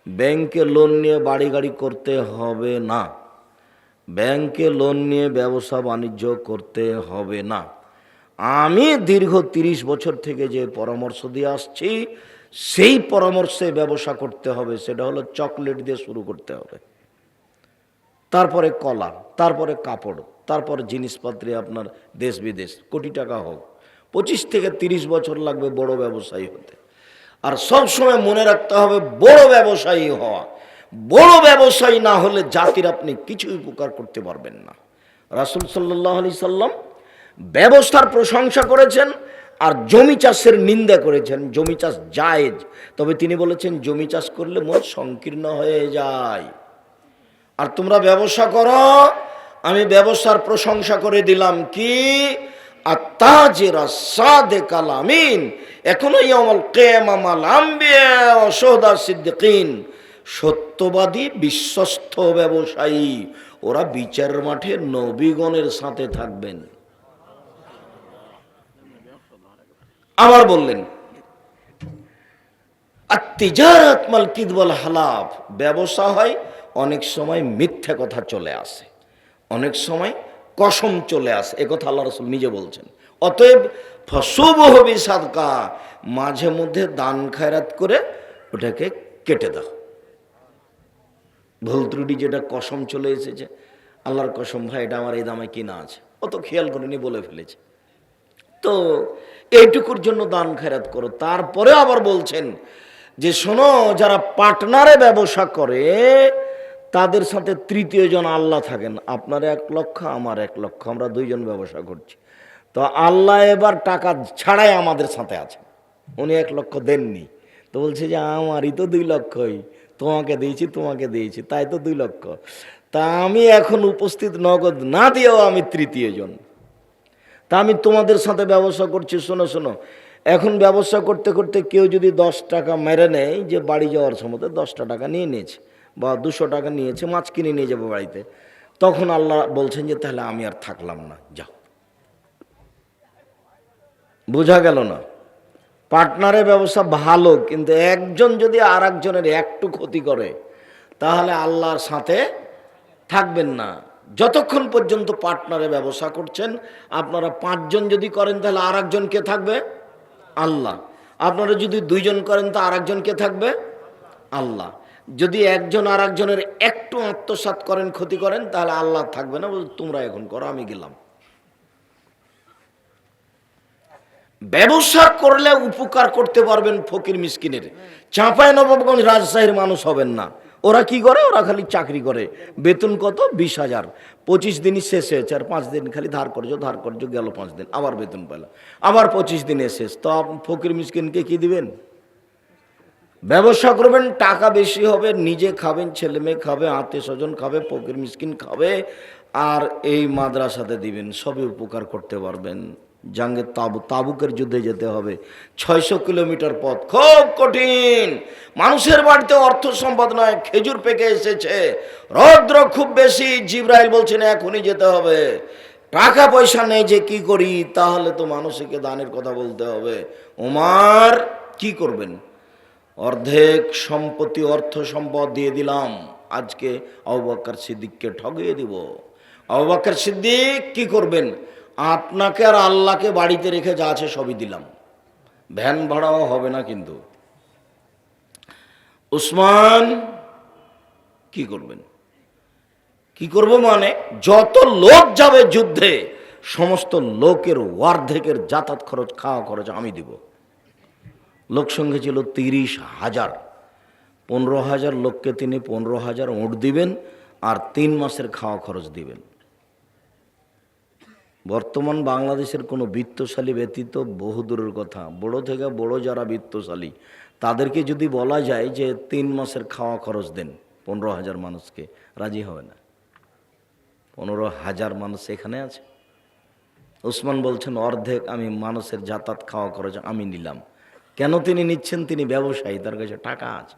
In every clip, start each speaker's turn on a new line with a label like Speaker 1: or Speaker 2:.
Speaker 1: ব্যাংকে লোন নিয়ে বাড়ি গাড়ি করতে হবে না, ব্যাংকে লোন নিয়ে ব্যবসা বাণিজ্য করতে হবে না। আমি দীর্ঘ 30 বছর থেকে যে পরামর্শ দিয়ে আসছি, সেই পরামর্শে ব্যবসা করতে হবে। সেটা হলো চকলেট দিয়ে শুরু করতে হবে, তারপরে কলা, তারপরে কাপড়, তারপরে জিনিসপত্রে আপনার দেশ বিদেশ কোটি টাকা হোক। 25 থেকে 30 বছর লাগবে বড় ব্যবসায়ী হতে। আর সবসময় মনে রাখতে হবে বড় ব্যবসায়ী হওয়া, বড় ব্যবসায়ী না হলে জাতির আপনি কিছু উপকার করতে পারবেন না। রাসূল সাল্লাল্লাহু আলাইহি সাল্লাম ব্যবসার প্রশংসা করেছেন আর জমি চাষের নিন্দা করেছেন। জমি চাষ জায়েজ, তবে তিনি বলেছেন জমি চাষ করলে মন সংকীর্ণ হয়ে যায়। আর তোমরা ব্যবসা করো, আমি ব্যবসার প্রশংসা করে দিলাম কি আত্তাজির সাদিকাল আমিন, এখনো ইয়াউমুল কিয়ামা মাল আম্বিয়া ওয়া শুহাদা সিদ্দিকিন, সত্যবাদী বিশ্বস্ত ব্যবসায়ী ওরা বিচারের মাঠে নবীগণের সাথে থাকবেন। আবার বললেন আত-তিজারাত মাল কিযব ওয়াল হালাফ, ব্যবসা হয় অনেক সময় মিথ্যা কথা চলে আসে, অনেক সময় কসম চলে আসে, একথা আল্লাহ রাসূল নিজে বলছেন। অতএব ফসুবহু বিসাদকা, মাঝে মধ্যে দান খায়রাত করে ওটাকে কেটে দাও। ভুল ত্রুটি যেটা কসম চলে এসেছে, আল্লাহর কসম ভাই এটা আমার এই দামে কিনা আছে, অত খেয়াল করিনি বলে ফেলেছে, তো এইটুকুর জন্য দান খায়রাত করো। তারপরে আবার বলছেন যে শোনো, যারা পার্টনারে ব্যবসা করে তাদের সাথে তৃতীয় জন আল্লাহ থাকেন। আপনার 1 লক্ষ, আমার 1 লক্ষ, আমরা 2 জন ব্যবসা করছি, তো আল্লাহ এবার টাকা ছাড়াই আমাদের সাথে আছে। উনি 1 লক্ষ দেননি, তো বলছে যে আমারই তো 2 লক্ষই, তোমাকে দিয়েছি, তাই তো 2 লক্ষ। তা আমি এখন উপস্থিত নগদ না দিয়েও আমি তৃতীয় জন, তা আমি তোমাদের সাথে ব্যবসা করছি। শোনো শোনো, এখন ব্যবসা করতে করতে কেউ যদি 10 টাকা মেরে নেয়, যে বাড়ি যাওয়ার সময় 10টা টাকা নিয়ে নিয়েছে বা 200 টাকা নিয়েছে, মাছ কিনে নিয়ে যাবো বাড়িতে, তখন আল্লাহ বলছেন যে তাহলে আমি আর থাকলাম না, যাও। বোঝা গেল না? পার্টনারের ব্যবসা ভালো, কিন্তু একজন যদি আর একজনের একটু ক্ষতি করে তাহলে আল্লাহর সাথে থাকবেন না। যতক্ষণ পর্যন্ত পার্টনারে ব্যবসা করছেন, আপনারা 5 জন যদি করেন তাহলে আর একজন কে থাকবে? আল্লাহ। আপনারা যদি 2 জন করেন তো আর একজন কে থাকবে? আল্লাহ। যদি একজন আর একজনের একটু আত্মসাৎ করেন, ক্ষতি করেন, তাহলে আল্লাহ থাকবে না, তোমরা এখন করো, আমি গেলাম। ব্যবসা করলে উপকার করতে পারবেন ফকির মিসকিনের। চাঁপাইনবাবগঞ্জ রাজশাহীর মানুষ হবেন না। ওরা কি করে? ওরা খালি চাকরি করে, বেতন কত? 20,000, 25 দিনই শেষ হয়েছে, আর 5 দিন খালি ধার করছো, গেল 5 দিন, আবার বেতন পেল, আবার 25 দিনে শেষ। তো ফকির মিসকিনকে কি দিবেন? ব্যবসা করবেন, টাকা বেশি হবে, নিজে খাবেন, ছেলে মেয়ে খাবে, আত্মীয় স্বজন খাবে, ফকির মিসকিন খাবে, আর এই মাদ্রাসাতে দিবেন, সবই উপকার করতে পারবেন। জাঙ্গে তাবুকের যুদ্ধে যেতে হবে, 600 কিলোমিটার পথ, খুব কঠিন। মানুষের বাড়িতে অর্থ সম্পদ নয়, খেজুর পেকে এসেছে, রৌদ্র খুব বেশি, জিবরাইল বলছেন এখনই যেতে হবে, টাকা পয়সা নেই যে কি করি, তাহলে তো মানুষকে দানের কথা বলতে হবে। ওমর কি করবেন? অর্ধেক সম্পত্তি, অর্থ সম্পদ দিয়ে দিলাম, আজকে আবু বকর সিদ্দিককে ঠগিয়ে দিব। আবু বকর সিদ্দিক কি করবেন? আপনাকে আর আল্লাহকে বাড়িতে রেখে যা আছে সবই দিলাম, ভ্যান ভাড়াও হবে না। কিন্তু উসমান কি করবেন? কি করব মানে, যত লোক যাবে যুদ্ধে সমস্ত লোকের অর্ধেকের যাতায়াত খরচ, খাওয়া খরচ আমি দিব। লোক সংখ্যা ছিল 30,000, 15,000 লোককে তিনি 15,000 উট দিবেন, আর 3 মাসের খাওয়া খরচ দিবেন। বর্তমান বাংলাদেশের কোনো বিত্তশালী ব্যতীত বহু দূরের কথা, বড় থেকে বড় যারা বিত্তশালী তাদেরকে যদি বলা যায় যে 3 মাসের খাওয়া খরচ দেন 15,000 মানুষকে, রাজি হবে না। 15,000 মানুষ এখানে আছে। উসমান বলছেন অর্ধেক আমি মানুষের যাতায়াত খাওয়া খরচ আমি নিলাম। কেন তিনি নিচ্ছেন? তিনি ব্যবসায়ী, তার কাছে টাকা আছে।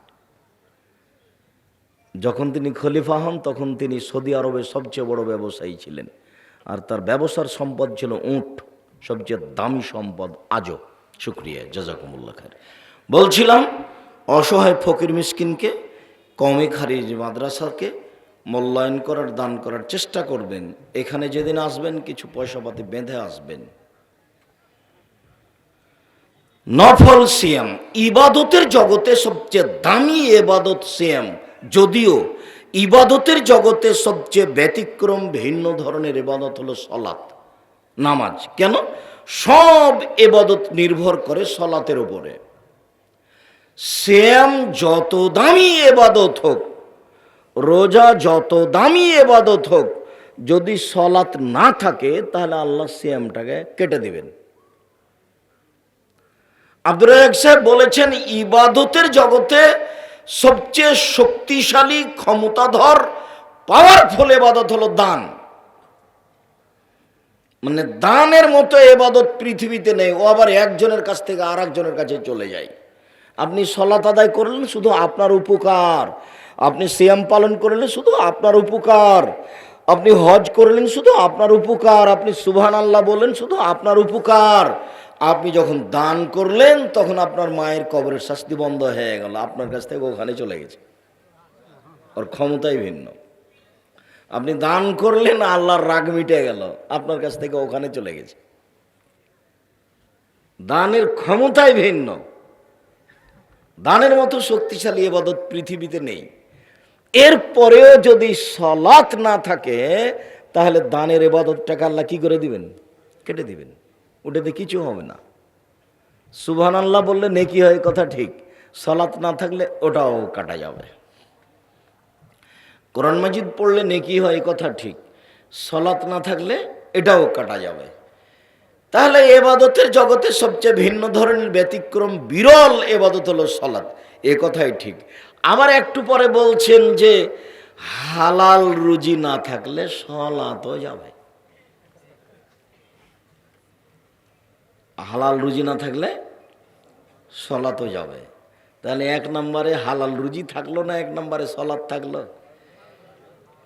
Speaker 1: যখন তিনি খলিফা হন তখন তিনি সৌদি আরবের সবচেয়ে বড় ব্যবসায়ী ছিলেন, আর তার ব্যবসার সম্পদ ছিল উট, সবচেয়ে দামি সম্পদ আজও। শুকরিয়া, জাযাকুমুল্লাহ খায়র। বলছিলাম অসহায় ফকির মিসকিনকে কওমি খারিজ মাদ্রাসাকে মূল্যায়ন করার, দান করার চেষ্টা করবেন। এখানে যেদিন আসবেন কিছু পয়সাপাতি বেঁধে আসবেন। নফল সিয়াম, ইবাদতের জগতে সবচেয়ে দামি ইবাদত সিয়াম, যদিও ইবাদতের জগতে সবচেয়ে ব্যতিক্রম ভিন্ন ধরনের ইবাদত হলো সলাত, নামাজ। কেন? সব ইবাদত নির্ভর করে সলাতের উপরে। সিয়াম যত দামি ইবাদত হোক, রোজা যত দামি ইবাদত হোক, যদি সলাত না থাকে তাহলে আল্লাহ সিয়ামটাকে কেটে দিবেন। আব্দুর রাজ্জাক সাহেব বলেছেন, ইবাদতের জগতে সবচেয়ে শক্তিশালী, ক্ষমতাধর, পাওয়ারফুল ইবাদত হলো দান। মানে দানের মতো ইবাদত পৃথিবীতে নেই। ও আবার একজনের কাছ থেকে আর একজনের কাছে চলে যায়। আপনি সলাত আদায় করলেন শুধু আপনার উপকার, আপনি সিয়াম পালন করলেন শুধু আপনার উপকার, আপনি হজ করলেন শুধু আপনার উপকার, আপনি সুবহানাল্লাহ বললেন শুধু আপনার উপকার। আপনি যখন দান করলেন তখন আপনার মায়ের কবরের শাস্তি বন্ধ হয়ে গেল, আপনার কাছ থেকে ওখানে চলে গেছে। ওর ক্ষমতাই ভিন্ন। আপনি দান করলেন, আল্লাহর রাগ মিটে গেল, আপনার কাছ থেকে ওখানে চলে গেছে। দানের ক্ষমতাই ভিন্ন। দানের মতো শক্তিশালী ইবাদত পৃথিবীতে নেই। এরপরেও যদি সলাত না থাকে তাহলে দানের ইবাদতটাকে আল্লাহ কি করে দিবেন? কেটে দিবেন। ওটাতে কিছু হবে না। সুবহানাল্লাহ বললে নেকি হয়, কথা ঠিক। সলাত না থাকলে ওটাও কাটা যাবে। কোরআন মাজিদ পড়লে নেকি হয়, কথা ঠিক। সলাত না থাকলে এটাও কাটা যাবে। তাহলে এবাদতের জগতে সবচেয়ে ভিন্ন ধরনের ব্যতিক্রম, বিরল এবাদত হলো সলাত, এ কথাই ঠিক। আবার একটু পরে বলছেন যে হালাল রুজি না থাকলে সলাতও যাবে। হালাল রুজি না থাকলে সলাতও যাবে। তাহলে এক নম্বরে হালাল রুজি থাকলো না, এক নম্বরে সলাত থাকলো।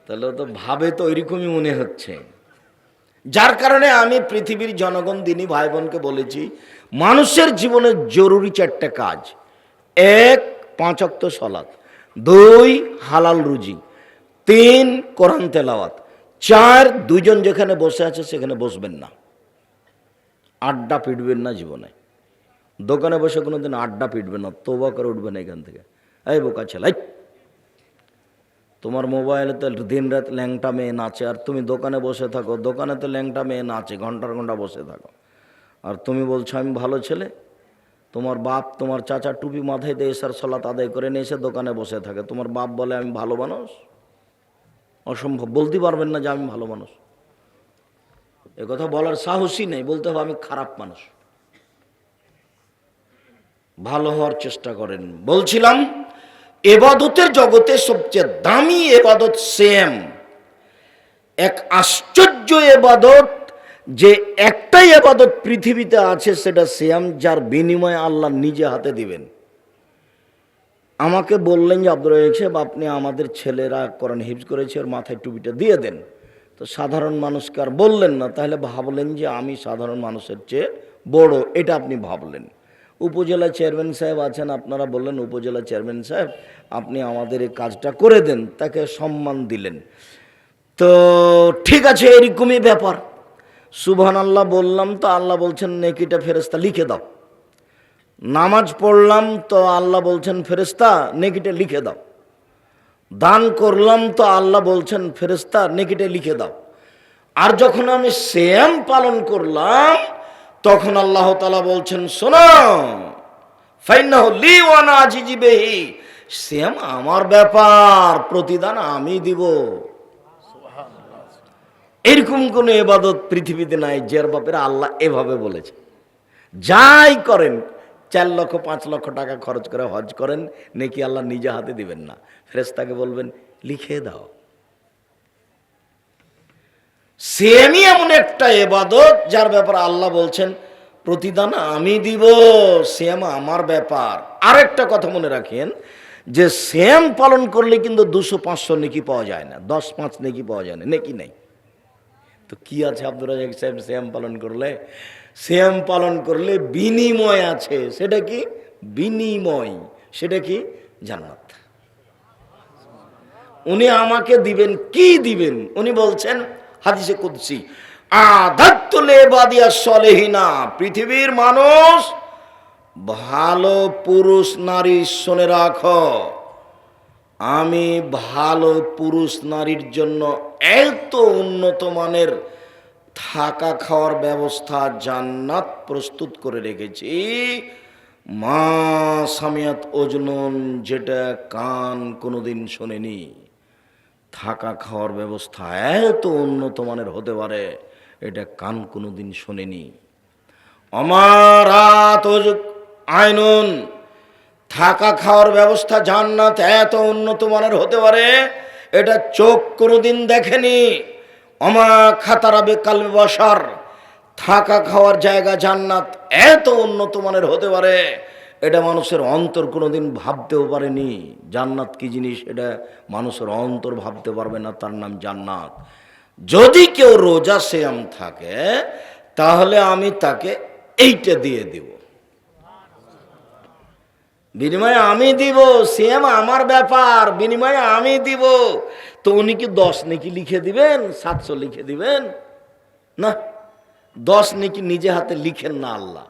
Speaker 1: তাহলে তো ভাবে তো ওইরকমই মনে হচ্ছে। যার কারণে আমি পৃথিবীর জনগণ, দিনী ভাই বোনকে বলেছি, মানুষের জীবনে জরুরি 4টে কাজ। 1, 5 ওয়াক্ত সলাত। 2, হালাল রুজি। 3, কোরআন তেলাওয়াত। 4, দুইজন যেখানে বসে আছে সেখানে বসবেন না, আড্ডা পিটবেন না জীবনে। দোকানে বসে কোনোদিন আড্ডা পিটবেন না, তওবা করে উঠবেন এখান থেকে। এই বোকা ছেলে, তোমার মোবাইলে তো দিন রাত ল্যাংটা মেয়ে নাচে, আর তুমি দোকানে বসে থাকো, দোকানে তো ল্যাংটা মেয়ে নাচে, ঘন্টার ঘন্টা বসে থাকো, আর তুমি বলছো আমি ভালো ছেলে। তোমার বাপ, তোমার চাচা টুপি মাথায় দিয়ে এসার সলাত আদায় করে নিয়ে এসে দোকানে বসে থাকে, তোমার বাপ বলে আমি ভালো মানুষ? অসম্ভব, বলতে পারবেন না যে আমি ভালো মানুষ। এ কথা বলার সাহসই নেই, বলতে হবে আমি খারাপ মানুষ। ভালো হওয়ার চেষ্টা করেন। বলছিলাম এবাদতের জগতে সবচেয়ে দামি এবাদত সিয়াম। এক আশ্চর্য এবাদত, যে একটাই এবাদত পৃথিবীতে আছে, সেটা সিয়াম, যার বিনিময়ে আল্লাহ নিজে হাতে দিবেন। আমাকে বললেন যে আব্দুর রাজ্জাক সাহেব, আপনি আমাদের ছেলেরা কোরআন হিফজ করেছে, ওর মাথায় টুপিটা দিয়ে দেন। তো সাধারণ মানুষকে আর বললেন না, তাহলে ভাবলেন যে আমি সাধারণ মানুষের চেয়ে বড়, এটা আপনি ভাবলেন। উপজেলা চেয়ারম্যান সাহেব আছেন, আপনারা বললেন উপজেলা চেয়ারম্যান সাহেব আপনি আমাদের এই কাজটা করে দেন, তাকে সম্মান দিলেন। তো ঠিক আছে, এরকমই ব্যাপার। সুবহানাল্লাহ বললাম তো আল্লাহ বলছেন নেকিটা ফেরেশতা লিখে দাও। নামাজ পড়লাম তো আল্লাহ বলছেন ফেরেশতা নেকিটা লিখে দাও। দান করলাম তো আল্লাহ বলছেন ফেরেশতা নেকিটা লিখে দাও। আর যখন আমি সিয়াম পালন করলাম তখন আল্লাহ তাআলা বলছেন শোনো, ফাইন্নাহু লি ওয়া আনা আজিজি বিহি, সিয়াম আমার ব্যাপার, প্রতিদান আমি দিব। এরকম কোন ইবাদত পৃথিবীতে নাই যার ব্যাপারে আল্লাহ এভাবে বলেছে। যাই করেন, 4 লক্ষ 5 লক্ষ টাকা খরচ করে হজ করেন, নেকি আল্লাহ নিজে হাতে দিবেন না, ফেরেশতাকে বলবেন লিখে দাও। সিয়ামই এমন একটা ইবাদত যার ব্যাপারে আল্লাহ বলছেন প্রতিদান আমি দিব, সিয়াম আমার ব্যাপার। আরেকটা কথা মনে রাখেন যে সিয়াম পালন করলে কিন্তু 200-500 নেকি পাওয়া যায় না, 10-5 নেকি পাওয়া যায় না, নেকি নেই। তো কি আছে আব্দুর রাজ্জাক সাহেব সিয়াম পালন করলে? সিয়াম পালন করলে বিনিময় আছে। সেটা কি বিনিময়? সেটা কি জান্নাত। উনি আমাকে দিবেন, কি দিবেন? উনি বলছেন হাদিসে কুদসি, আদাত্তু লিবাদিয়া সলিহিনা, পৃথিবীর মানুষ ভালো পুরুষ নারী শুনে রাখো, আমি ভালো পুরুষ নারীর জন্য এত উন্নত মানের থাকা খাওয়ার ব্যবস্থা জান্নাত প্রস্তুত করে রেখেছি, মা সামিয়াত ওজনুন, যেটা কান কোনোদিন শোনেনি। থাকা খাওয়ার ব্যবস্থা এত উন্নত মানের হতে পারে, এটা কান কোনোদিন শোনেনি। অমারাত আইনুন, থাকা খাওয়ার ব্যবস্থা জান্নাত এত উন্নত মানের হতে পারে, এটা চোখ কোনোদিন দেখেনি। অমা খাতারাবে কালবে বাশার, থাকা খাওয়ার জায়গা জান্নাত এত উন্নত মানের হতে পারে, এটা মানুষের অন্তর কোনোদিন ভাবতেও পারেনি। জান্নাত কি জিনিস এটা মানুষের অন্তর ভাবতে পারবে না, তার নাম জান্নাত। যদি কেউ রোজা সিয়াম থাকে, তাহলে আমি তাকে এইটা দিয়ে দিব, বিনিময়ে আমি দিব। সিয়াম আমার ব্যাপার, বিনিময়ে আমি দিব। তো উনি কি 10 নেকি লিখে দিবেন, 700 লিখে দিবেন? না, 10 নেকি নিজে হাতে লিখেন না আল্লাহ,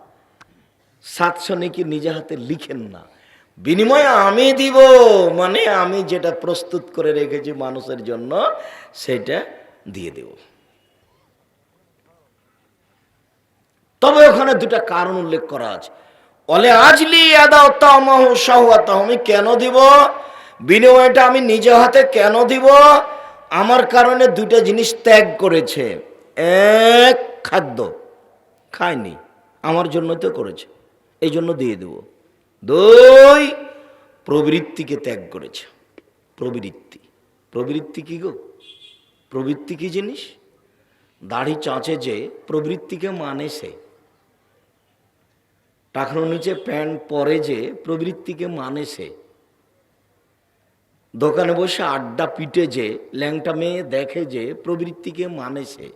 Speaker 1: 700 নেকি নিজে হাতে লিখেন না। বিনিময়ে আমি দিব, মানে আমি যেটা প্রস্তুত করে রেখেছি মানুষের জন্য, সেটা দিয়ে দেব। তবে ওখানে দুটা কারণ উল্লেখ করা আছে। অলে আজলি আদাওতামাহু শাহওয়াতাহু, আমি কেন দিব, বিনিময়টা আমি নিজে হাতে কেন দিব? আমার কারণে দুটা জিনিস ত্যাগ করেছে। এক, খাদ্য খায়নি, আমার জন্য তো করেছে, এই জন্য দিয়ে দেব। 2, প্রবৃত্তিকে ত্যাগ করেছে। প্রবৃত্তি, প্রবৃত্তি কি গো? প্রবৃত্তি কি জিনিস? দাড়ি চাঁচে যে প্রবৃত্তিকে মানে সে, টাকনোর নিচে প্যান্ট পরে যে প্রবৃত্তিকে মানে সে, দোকানে বসে আড্ডা পিটে যে ল্যাংটা মেয়ে দেখে যে প্রবৃত্তিকে মানে সে,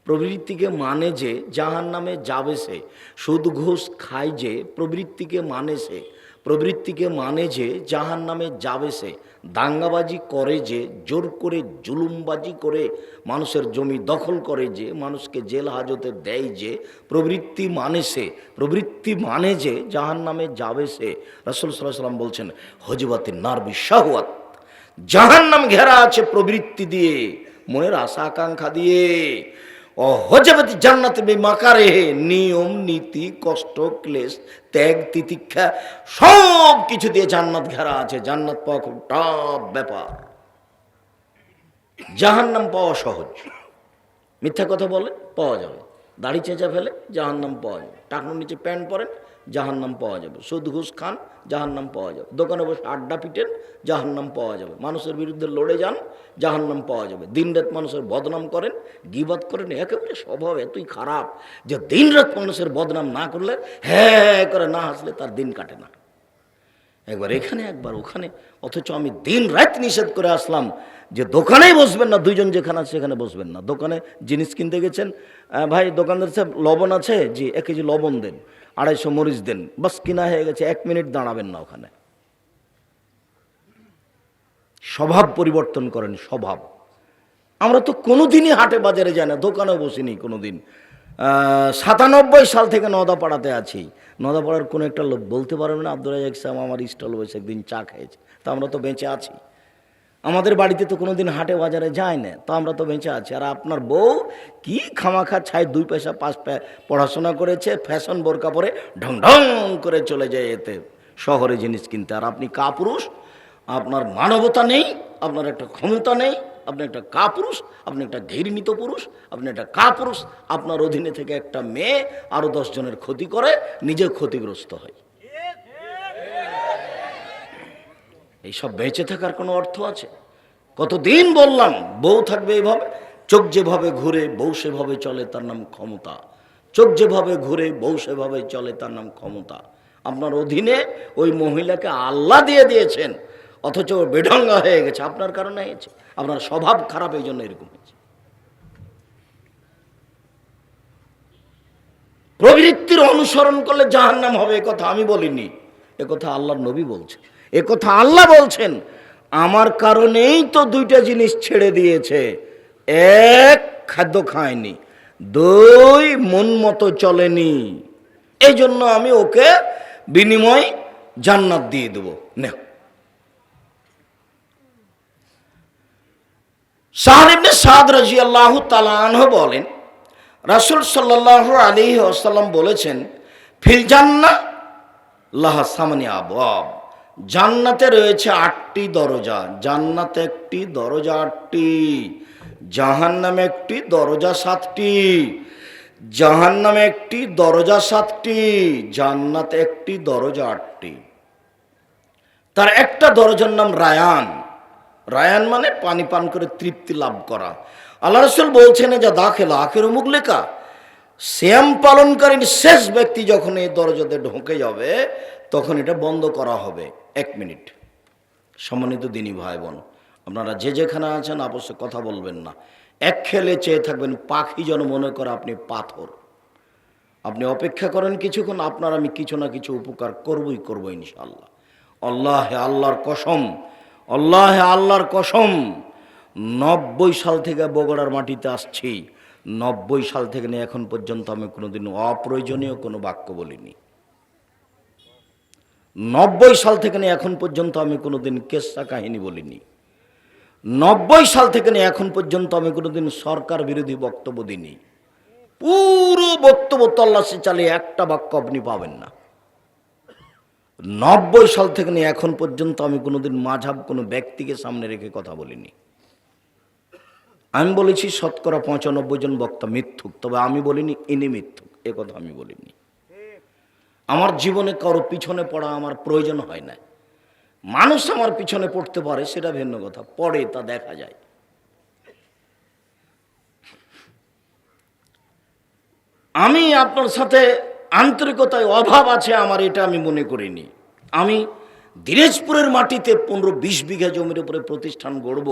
Speaker 1: প্রবৃত্তিকে মানে যে জাহান্নামে যাবে সে, সুদ ঘুষ খায় যে প্রবৃত্তিকে মানে সে, প্রবৃত্তিকে মানে যে জাহান্নামে যাবে সে, দাঙ্গাবাজি করে যে, জোর করে জুলুমবাজি করে মানুষের জমি দখল করে যে, মানুষকে জেল হাজতে দেয় যে, প্রবৃত্তি মানে সে, প্রবৃত্তি মানে যে জাহান্নামে যাবে সে। রাসূল সাল্লাল্লাহু আলাইহি ওয়াসাল্লাম বলছেন, হজিবাতিন নার বিশাহওয়াত, জাহান্নাম ঘেরা আছে প্রবৃত্তি দিয়ে, মনের আশা আকাঙ্ক্ষা দিয়ে। ও হজাবাতি জান্নাতে বিমাকারে, নিয়ম নীতি কষ্ট ক্লেশ ত্যাগ তিতিক্ষা সব কিছু দিয়ে জান্নাত ঘেরা আছে। জান্নাত পাওয়া খুব টাফ ব্যাপার, জাহান্নাম পাওয়া সহজ। মিথ্যা কথা বলে পাওয়া যাবে, দাড়ি চেঁচা ফেলে জাহান্নাম পাওয়া যাবে, টাকনোর নিচে প্যান্ট পরেন জাহান্নাম পাওয়া যাবে, সুদ ঘুষ খান জাহান্নাম পাওয়া যাবে, দোকানে বসে আড্ডা পিটেন জাহান্নাম পাওয়া যাবে, মানুষের বিরুদ্ধে লড়ে যান জাহান্নাম পাওয়া যাবে, দিনরাত মানুষের বদনাম করেন গীবত করেন, একেবারে স্বভাব এতই খারাপ যে দিনরাত মানুষের বদনাম না করলে, হ্যাঁ করে না হাসলে তার দিন কাটে না। একবার এখানে একবার ওখানে, অথচ আমি দিন রাত নিষেধ করে আসলাম যে দোকানেই বসবেন না, দুইজন যেখানে আছে সেখানে বসবেন না। দোকানে জিনিস কিনতে গেছেন, ভাই দোকানদার সাহেব লবণ আছে? জি 1 কেজি লবণ দেন, 250 মরিচ দেন, বাস কিনা হয়ে গেছে, 1 মিনিট দাঁড়াবেন না ওখানে। স্বভাব পরিবর্তন করেন, স্বভাব। আমরা তো কোনোদিনই হাটে বাজারে যাই না, দোকানেও বসিনি কোনোদিন। 97 সাল থেকে নদাপাড়াতে আছি। নদাপাড়ার কোনো একটা লোক বলতে পারবে না আব্দুল রাজ্জাক সাহেব আমার স্টল বসে একদিন চা খেয়েছে, তা আমরা তো বেঁচে আছি। আমাদের বাড়িতে তো কোনোদিন হাটে বাজারে যায় না, তো আমরা তো বেঁচে আছি। আর আপনার বউ কি খামাখা ছাই 2 পয়সা 5 পড়াশোনা করেছে, ফ্যাশন বোরকা পরে ঢং ঢং করে চলে যায় এতে শহরে জিনিস কিনতে। আর আপনি কাপুরুষ, আপনার মানবতা নেই, আপনার একটা ক্ষমতা নেই, আপনি একটা কাপুরুষ, আপনি একটা ঘৃণিত পুরুষ, আপনি একটা কাপুরুষ। আপনার অধীনে থেকে একটা মেয়ে আরো 10 জনের ক্ষতি করে, নিজে ক্ষতিগ্রস্ত হয়। এইসব বেঁচে থাকার কোনো অর্থ আছে? কতদিন বললাম বউ থাকবে এইভাবে, চোখ যেভাবে ঘুরে বউ সেভাবে চলে, তার নাম ক্ষমতা। চোখ যেভাবে ঘুরে বউ সেভাবে চলে, তার নাম ক্ষমতা। আপনার অধীনে ওই মহিলাকে আল্লাহ দিয়ে দিয়েছেন, অথচ বেঢঙ্গা হয়ে গেছে, আপনার কারণে হয়েছে। আপনার স্বভাব খারাপ, এই জন্য এরকম হয়েছে। প্রবৃত্তির অনুসরণ করলে জাহান্নাম হবে, এ কথা আমি বলিনি, এ কথা আল্লাহর নবী বলছেন, এ কথা আল্লাহ বলছেন। আমার কারণেই তো দুইটা জিনিস ছেড়ে দিয়েছে। এক, খাদ্য খায়নি, দুই, মন মতো চলেনি। এই জন্য আমি ওকে বিনিময় জান্নাত দিয়ে দেবো। না, সাহল ইবনে সাদ রাদিয়াল্লাহু তাআলা আনহু বলেন, রাসূল সাল্লাল্লাহু আলাইহি ওয়াসাল্লাম বলেছেন, ফিল জান্নাহ লাহা সামানি আবওয়াব, জান্নাতে রয়েছে 8টি দরজা। জান্নাতে একটি দরজা 8টি, জাহান্নামে একটি দরজা 7টি। জাহান্নামে একটি দরজা 7টি, জান্নাতে একটি দরজা 8টি। তার একটা দরজার নাম রায়ান। রায়ান মানে পানি পান করে তৃপ্তি লাভ করা। আল্লাহ রাসূল বলছেন, যা দাখিলা আখিরু মুগলিকা, সিয়াম পালনকারী শেষ ব্যক্তি যখন এই দরজাতে ঢুকে যাবে তখন এটা বন্ধ করা হবে। 1 মিনিট। সম্মানিত দিনী ভাই বোন, আপনারা যে যেখানে আছেন অবশ্যই কথা বলবেন না, এক খেলে চেয়ে থাকবেন। পাখি যেন মনে করে আপনি পাথর। আপনি অপেক্ষা করেন কিছুক্ষণ, আপনার আমি কিছু না কিছু উপকার করবই করবো ইনশাআল্লাহ। আল্লাহে আল্লাহর কসম, আল্লাহে আল্লাহর কসম, 90 সাল থেকে বগুড়ার মাটিতে আসছি। 90 সাল থেকে নিয়ে এখন পর্যন্ত আমি কোনোদিন অপ্রয়োজনীয় কোনো বাক্য বলিনি। 90 সাল থেকে নিয়ে এখন পর্যন্ত আমি কোনোদিন কেসা কাহিনী বলিনি। 90 সাল থেকে নিয়ে এখন পর্যন্ত আমি কোনোদিন সরকার বিরোধী বক্তব্য দিইনি। পুরো বক্তব্য তল্লাশি চালিয়ে একটা বাক্য আপনি পাবেন না। 90 সাল থেকে নিয়ে এখন পর্যন্ত আমি কোনোদিন মাঝহাব কোনো ব্যক্তিকে সামনে রেখে কথা বলিনি। আমি বলেছি 95% জন বক্তা মিথ্যুক, তবে আমি বলিনি ইনি মিথ্যুক, এ কথা আমি বলিনি। আমার জীবনে কারো পিছনে পড়া আমার প্রয়োজন হয় না। মানুষ আমার পিছনে পড়তে পারে, সেটা ভিন্ন কথা, পড়ে তা দেখা যায়। আমি আপনার সাথে আন্তরিকতায় অভাব আছে আমার, এটা আমি মনে করিনি। আমি দিনাজপুরের মাটিতে 15-20 বিঘা জমির উপরে প্রতিষ্ঠান গড়ব,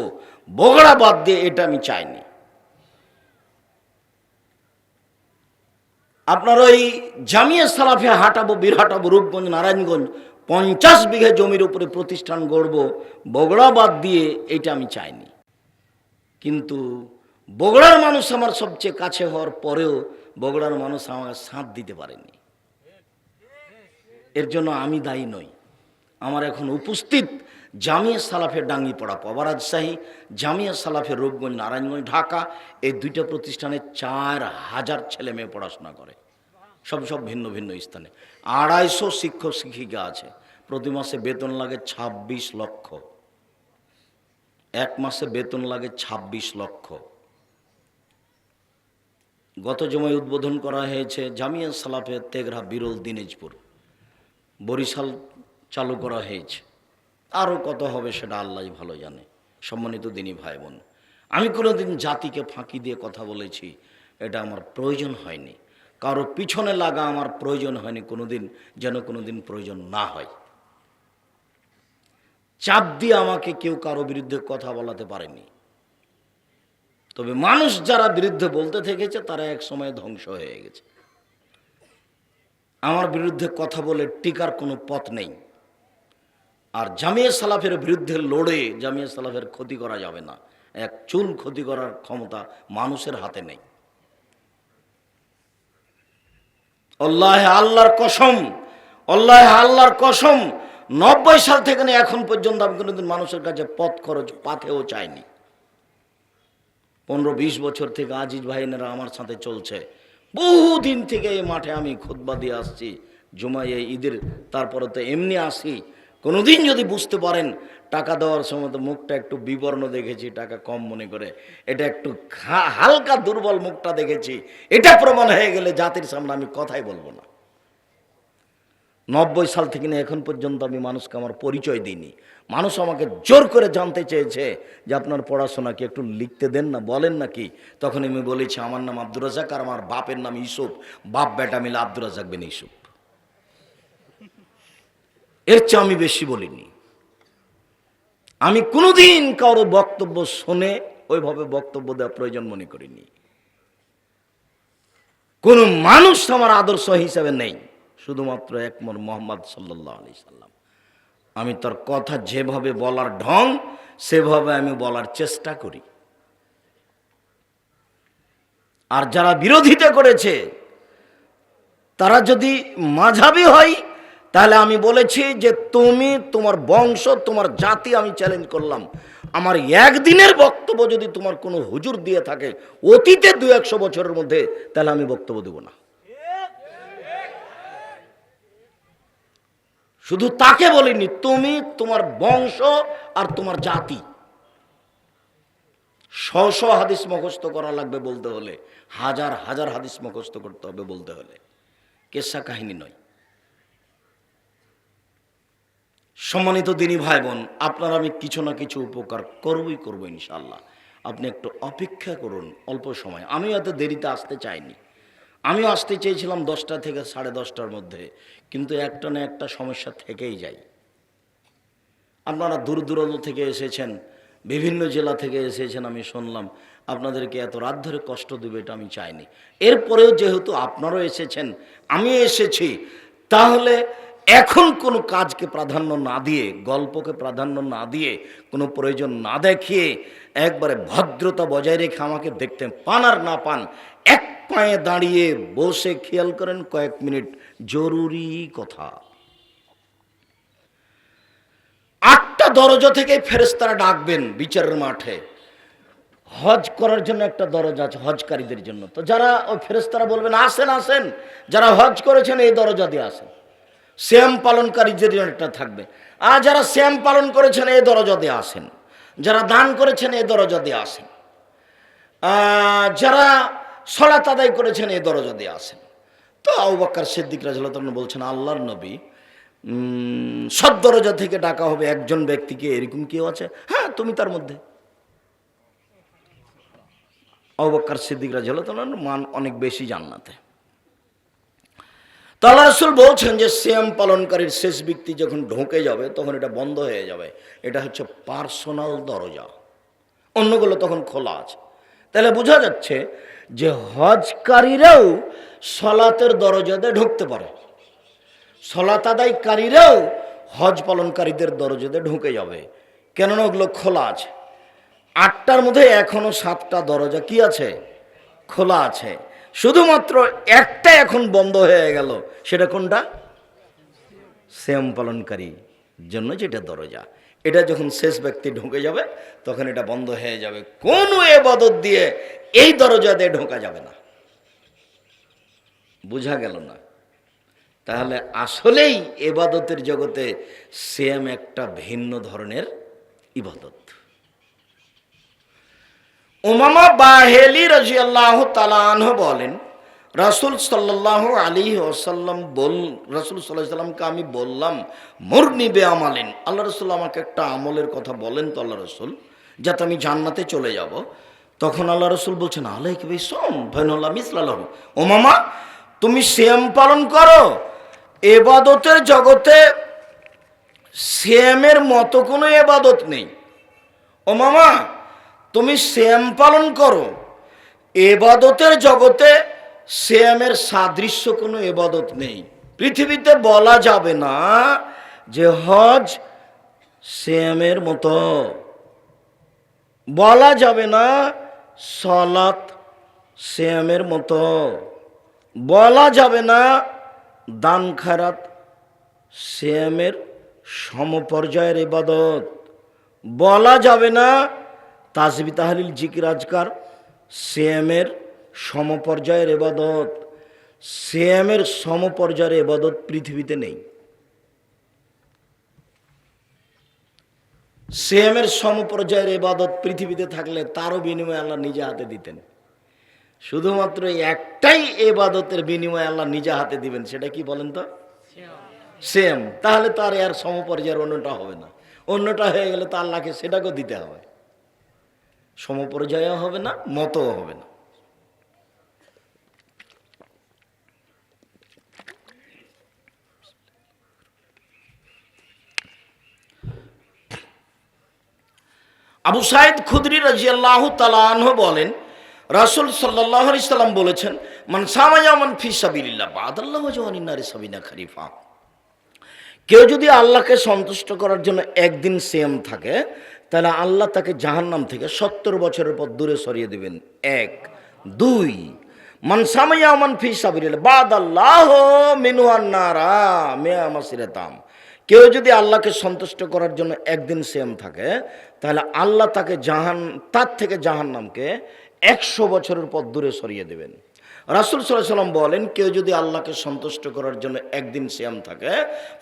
Speaker 1: বগুড়া বাদ দিয়ে, এটা আমি চাইনি। আপনার ওই জামিয়া সালাফিয়া হাঁটাবো, বীরহাটাবো, রূপগঞ্জ, নারায়ণগঞ্জ 50 বিঘা জমির উপরে প্রতিষ্ঠান গড়ব, বগুড়া বাদ দিয়ে, এটা আমি চাইনি। কিন্তু বগুড়ার মানুষ আমার সবচেয়ে কাছে হওয়ার পরেও বগুড়ার মানুষ আমাকে সাথ দিতে পারেনি। এর জন্য আমি দায়ী নই। আমার এখন উপস্থিত জামিয়া সালাফের ডাঙ্গিপাড়া পাবা রাজশাহী, জামিয়া সালাফের রূপগঞ্জ, নারায়ণগঞ্জ, ঢাকা, এই 2টা প্রতিষ্ঠানে 4000 ছেলে মেয়ে পড়াশোনা করে, সব ভিন্ন ভিন্ন স্থানে। 250 শিক্ষক শিক্ষিকা আছে। প্রতি মাসে বেতন লাগে 26 লক্ষ। 1 মাসে বেতন লাগে 26 লক্ষ। গত জমায় উদ্বোধন করা হয়েছে জামিয়া সালাফে তেঘরা, বিরল, দিনাজপুর, বরিশাল চালু করা হয়েছে। আরও কত হবে সেটা আল্লাহ ভালো জানে। সম্মানিত দিনী ভাই বোন, আমি কোনোদিন জাতিকে ফাঁকি দিয়ে কথা বলেছি, এটা আমার প্রয়োজন হয়নি। কারো পিছনে লাগা আমার প্রয়োজন হয়নি কোনোদিন, যেন কোনোদিন প্রয়োজন না হয়। চাপ দিয়ে আমাকে কেউ কারো বিরুদ্ধে কথা বলাতে পারেনি। তবে মানুষ যারা বিরুদ্ধে বলতে থেকেছে তারা এক সময় ধ্বংস হয়ে গেছে। আমার বিরুদ্ধে কথা বলে টিকার কোনো পথ নেই। আর জামিয়া সালাফের বিরুদ্ধে লড়ে জামিয়া সালাফের ক্ষতি করা যাবে না। এক চুল ক্ষতি করার ক্ষমতা মানুষের হাতে নেই। আল্লাহে আল্লাহর কসম, আল্লাহে আল্লাহর কসম, 90 সাল থেকে নিয়ে এখন পর্যন্ত আমি কোনোদিন মানুষের কাছে পথ খরচ পাথেও চাইনি। 15-20 বছর থেকে আজিজ ভাইনেরা আমার সাথে চলছে। বহুদিন থেকে এই মাঠে আমি খুতবা দিয়ে আসছি, জুমায়, ঈদের, তারপরে তো এমনি আসি। কোনোদিন যদি বুঝতে পারেন টাকা দেওয়ার সময় তো মুখটা একটু বিবর্ণ দেখেছি, টাকা কম মনে করে, এটা একটু হালকা দুর্বল মুখটা দেখেছি, এটা প্রমাণ হয়ে গেলে জাতির সামনে আমি কথাই বলবো না। 90 সাল থেকে নিয়ে এখন পর্যন্ত আমি মানুষকে আমার পরিচয় দিইনি। মানুষ আমাকে জোর করে জানতে চেয়েছে যে আপনার পড়াশোনা কি, একটু লিখতে দেন না, বলেন না কি। তখন আমি বলেছি আমার নাম আব্দুর রাজ্জাক আর আমার বাপের নাম ইউসুফ, বাপ বেটা মিলে আব্দুর রাজ্জাক বিন ইউসুফ। এর চেয়ে আমি বেশি বলিনি। আমি কোনোদিন কারো বক্তব্য শুনে ওইভাবে বক্তব্য দেওয়া প্রয়োজন মনে করিনি। কোন মানুষ আমার আদর্শ হিসাবে নেই, শুধুমাত্র একমর মোহাম্মদ সাল্লাল্লাহু আলাইহি সাল্লাম। আমি তার কথা যেভাবে বলার ঢং সেভাবে আমি বলার চেষ্টা করি। আর যারা বিরোধিতা করেছে তারা যদি মাঝহাবি হয়, তাহলে আমি বলেছি যে তুমি, তোমার বংশ, তোমার জাতি আমি চ্যালেঞ্জ করলাম, আমার একদিনের বক্তব্য যদি তোমার কোনো হুজুর দিয়ে থাকে অতীতে 200-100 বছরের মধ্যে, তাহলে আমি বক্তব্য দেব না। শুধু তাকে বলিনি, তুমি, তোমার বংশ আর তোমার জাতি। 100 হাদিস মুখস্থ করা লাগবে বলতে হলে, হাজার হাজার হাদিস মুখস্থ করতে হবে বলতে হলে, কেসা কাহিনী নয়। সম্মানিত দিনী ভাই বোন, আপনার আমি কিছু না কিছু উপকার করবো ইনশাআল্লাহ। আপনি একটু অপেক্ষা করুন অল্প সময়। আমি এত দেরিতে আসতে চাইনি, আমিও আসতে চেয়েছিলাম 10টা থেকে 10:30টার মধ্যে, কিন্তু একটা না একটা সমস্যা থেকেই যায়। আপনারা দূর দূরান্ত থেকে এসেছেন, বিভিন্ন জেলা থেকে এসেছেন, আমি শুনলাম। আপনাদেরকে এত রাত ধরে কষ্ট দেবে এটা আমি চাইনি। এরপরেও যেহেতু আপনারাও এসেছেন, আমি এসেছি, তাহলে এখন কোনো কাজকে প্রাধান্য না দিয়ে, গল্পকে প্রাধান্য না দিয়ে, কোনো প্রয়োজন না দেখিয়ে, একবারে ভদ্রতা বজায় রেখে আমাকে দেখতে পান আর না পান, এক পায়ে দাঁড়িয়ে বসে খেয়াল করেন কয়েক মিনিট, জরুরি কথা। 8টা দরজা থেকে ফেরেশতারা ডাকবেন বিচারের মাঠে। হজ করার জন্য একটা দরজা আছে হজকারীদের জন্য। তো যারা ওই ফেরেশতারা বলবেন আসেন আসেন, যারা হজ করেছেন এই দরজা দিয়ে আসেন। শ্যাম পালনকারীদের জন্য একটা থাকবে, আর যারা শ্যাম পালন করেছেন এই দরজা দিয়ে আসেন, যারা দান করেছেন এই দরজা দিয়ে আসেন, যারা সালাত আদায় করেছেন এই দরজা দিয়ে আসেন। তো আবু বকর সিদ্দিক রাদিয়াল্লাহু তাআলা বলছেন, আল্লাহর নবী, সব দরজা থেকে ডাকা হবে একজন ব্যক্তিকে, এরকম কেউ আছে? হ্যাঁ, তুমি তার মধ্যে। আবু বকর সিদ্দিক রাদিয়াল্লাহু তাআলার মান অনেক বেশি জান্নাতে। তো আল্লাহ রাসূল বলছেন যে সিয়াম পালনকারীর শেষ ব্যক্তি যখন ঢোকে যাবে তখন এটা বন্ধ হয়ে যাবে। এটা হচ্ছে পার্সোনাল দরজা, অন্যগুলো তখন খোলা আছে। তাহলে বোঝা যাচ্ছে যে হজকারীরাও সালাতের দরজাতে ঢুকতে পারে, সালাত আদায়কারীরাও হজ পালনকারীদের দরজাতে ঢুকে যাবে, কেননা ওগুলো খোলা আছে। 8টার মধ্যে এখনো 7টা দরজা কি আছে? খোলা আছে। শুধুমাত্র একটা এখন বন্ধ হয়ে গেল, সেটা কোনটা? সিয়াম পালনকারী জন্য যেটা দরজা, এটা যখন শেষ ব্যক্তি ঢুকে যাবে তখন এটা বন্ধ হয়ে যাবে। কোনো ইবাদত দিয়ে এই দরজা দিয়ে ঢোকা যাবে না। বুঝা গেল না? তাহলে আসলেই ইবাদতের জগতে সিয়াম একটা ভিন্ন ধরনের ইবাদত। উমামা বাহেলি রাদিয়াল্লাহু তাআলা আনহু বলেন, রাসূল সাল্লাল্লাহু আলাইহি ওয়াসাল্লাম রাসূল সাল্লাল্লাহু আলাইহি ওয়াসাল্লামকে আমি বললাম, মুরনি বিআমালিন, আল্লাহ রাসূল আমাকে একটা আমলের কথা বলেন তো আল্লাহ রাসূল, যাতে আমি জান্নাতে চলে যাব। তখন আল্লাহ রাসূল বলছেন, আলাইকা বিসওম ফাইনাল্লাহ মিসলাহু। উমামা, তুমি সিয়াম পালন করো। ইবাদতের জগতে সিয়ামের মতো কোনো ইবাদত নেই। উমামা, তুমি সিয়াম পালন করো। ইবাদতের জগতে সিয়ামের সাদৃশ্য কোনো ইবাদত নেই। পৃথিবীতে বলা যাবে না যে হজ সিয়ামের মতো, বলা যাবে না সালাত সিয়ামের মতো, বলা যাবে না দান খায়রাত সিয়ামের সমপর্যায়ের ইবাদত, বলা যাবে না তাসবিহ তাহলিল জিকির আজকার সিয়ামের সমপর্যায়ের ইবাদত। সিয়ামের সমপর্যায়ের ইবাদত পৃথিবীতে নেই। সিয়ামের সমপর্যায়ের ইবাদত পৃথিবীতে থাকলে তারও বিনিময়ে আল্লাহ নিজে হাতে দিতেন। শুধুমাত্র একটাই ইবাদতের বিনিময়ে আল্লাহ নিজে হাতে দিবেন, সেটা কি বলেন তো? সিয়াম। তাহলে তো আর সমপর্যায়ের অন্যটা হবে না। অন্যটা হয়ে গেলে তো আল্লাহকে সেটাকেও দিতে হবে, সমপর্যায়ও হবে না, মতও হবে না। আবু সাঈদ খুদরি রাদিয়াল্লাহু তাআলা আনহু বলেন, রাসূল সাল্লাল্লাহু আলাইহি সাল্লাম বলেছেন, মান সামা ইয়াওমান ফি সাবিলিল্লাহ বাদাল্লাহু ওয়াজহানিন নারি সাবিনা খরিফা। কেউ যদি আল্লাহকে সন্তুষ্ট করার জন্য একদিন সিয়াম থাকে, তাহলে আল্লাহ তাকে জাহান্নাম থেকে 70 বছরের পর দূরে সরিয়ে দিবেন। 1 2 মান সামাইয়া মান ফি সাবিলিল্লাহ বাদাল্লাহ মিনহুন নারা মিয়া মাসিরাতাম। কেউ যদি আল্লাহকে সন্তুষ্ট করার জন্য একদিন সিয়াম থাকে, তাহলে আল্লাহ তাকে তার থেকে জাহান্নামকে 100 বছরের পর দূরে সরিয়ে দেবেন। রাসূল সাল্লাল্লাহু আলাইহি ওয়াসাল্লাম বলেন, কেউ যদি আল্লাহকে সন্তুষ্ট করার জন্য একদিন সিয়াম থাকে,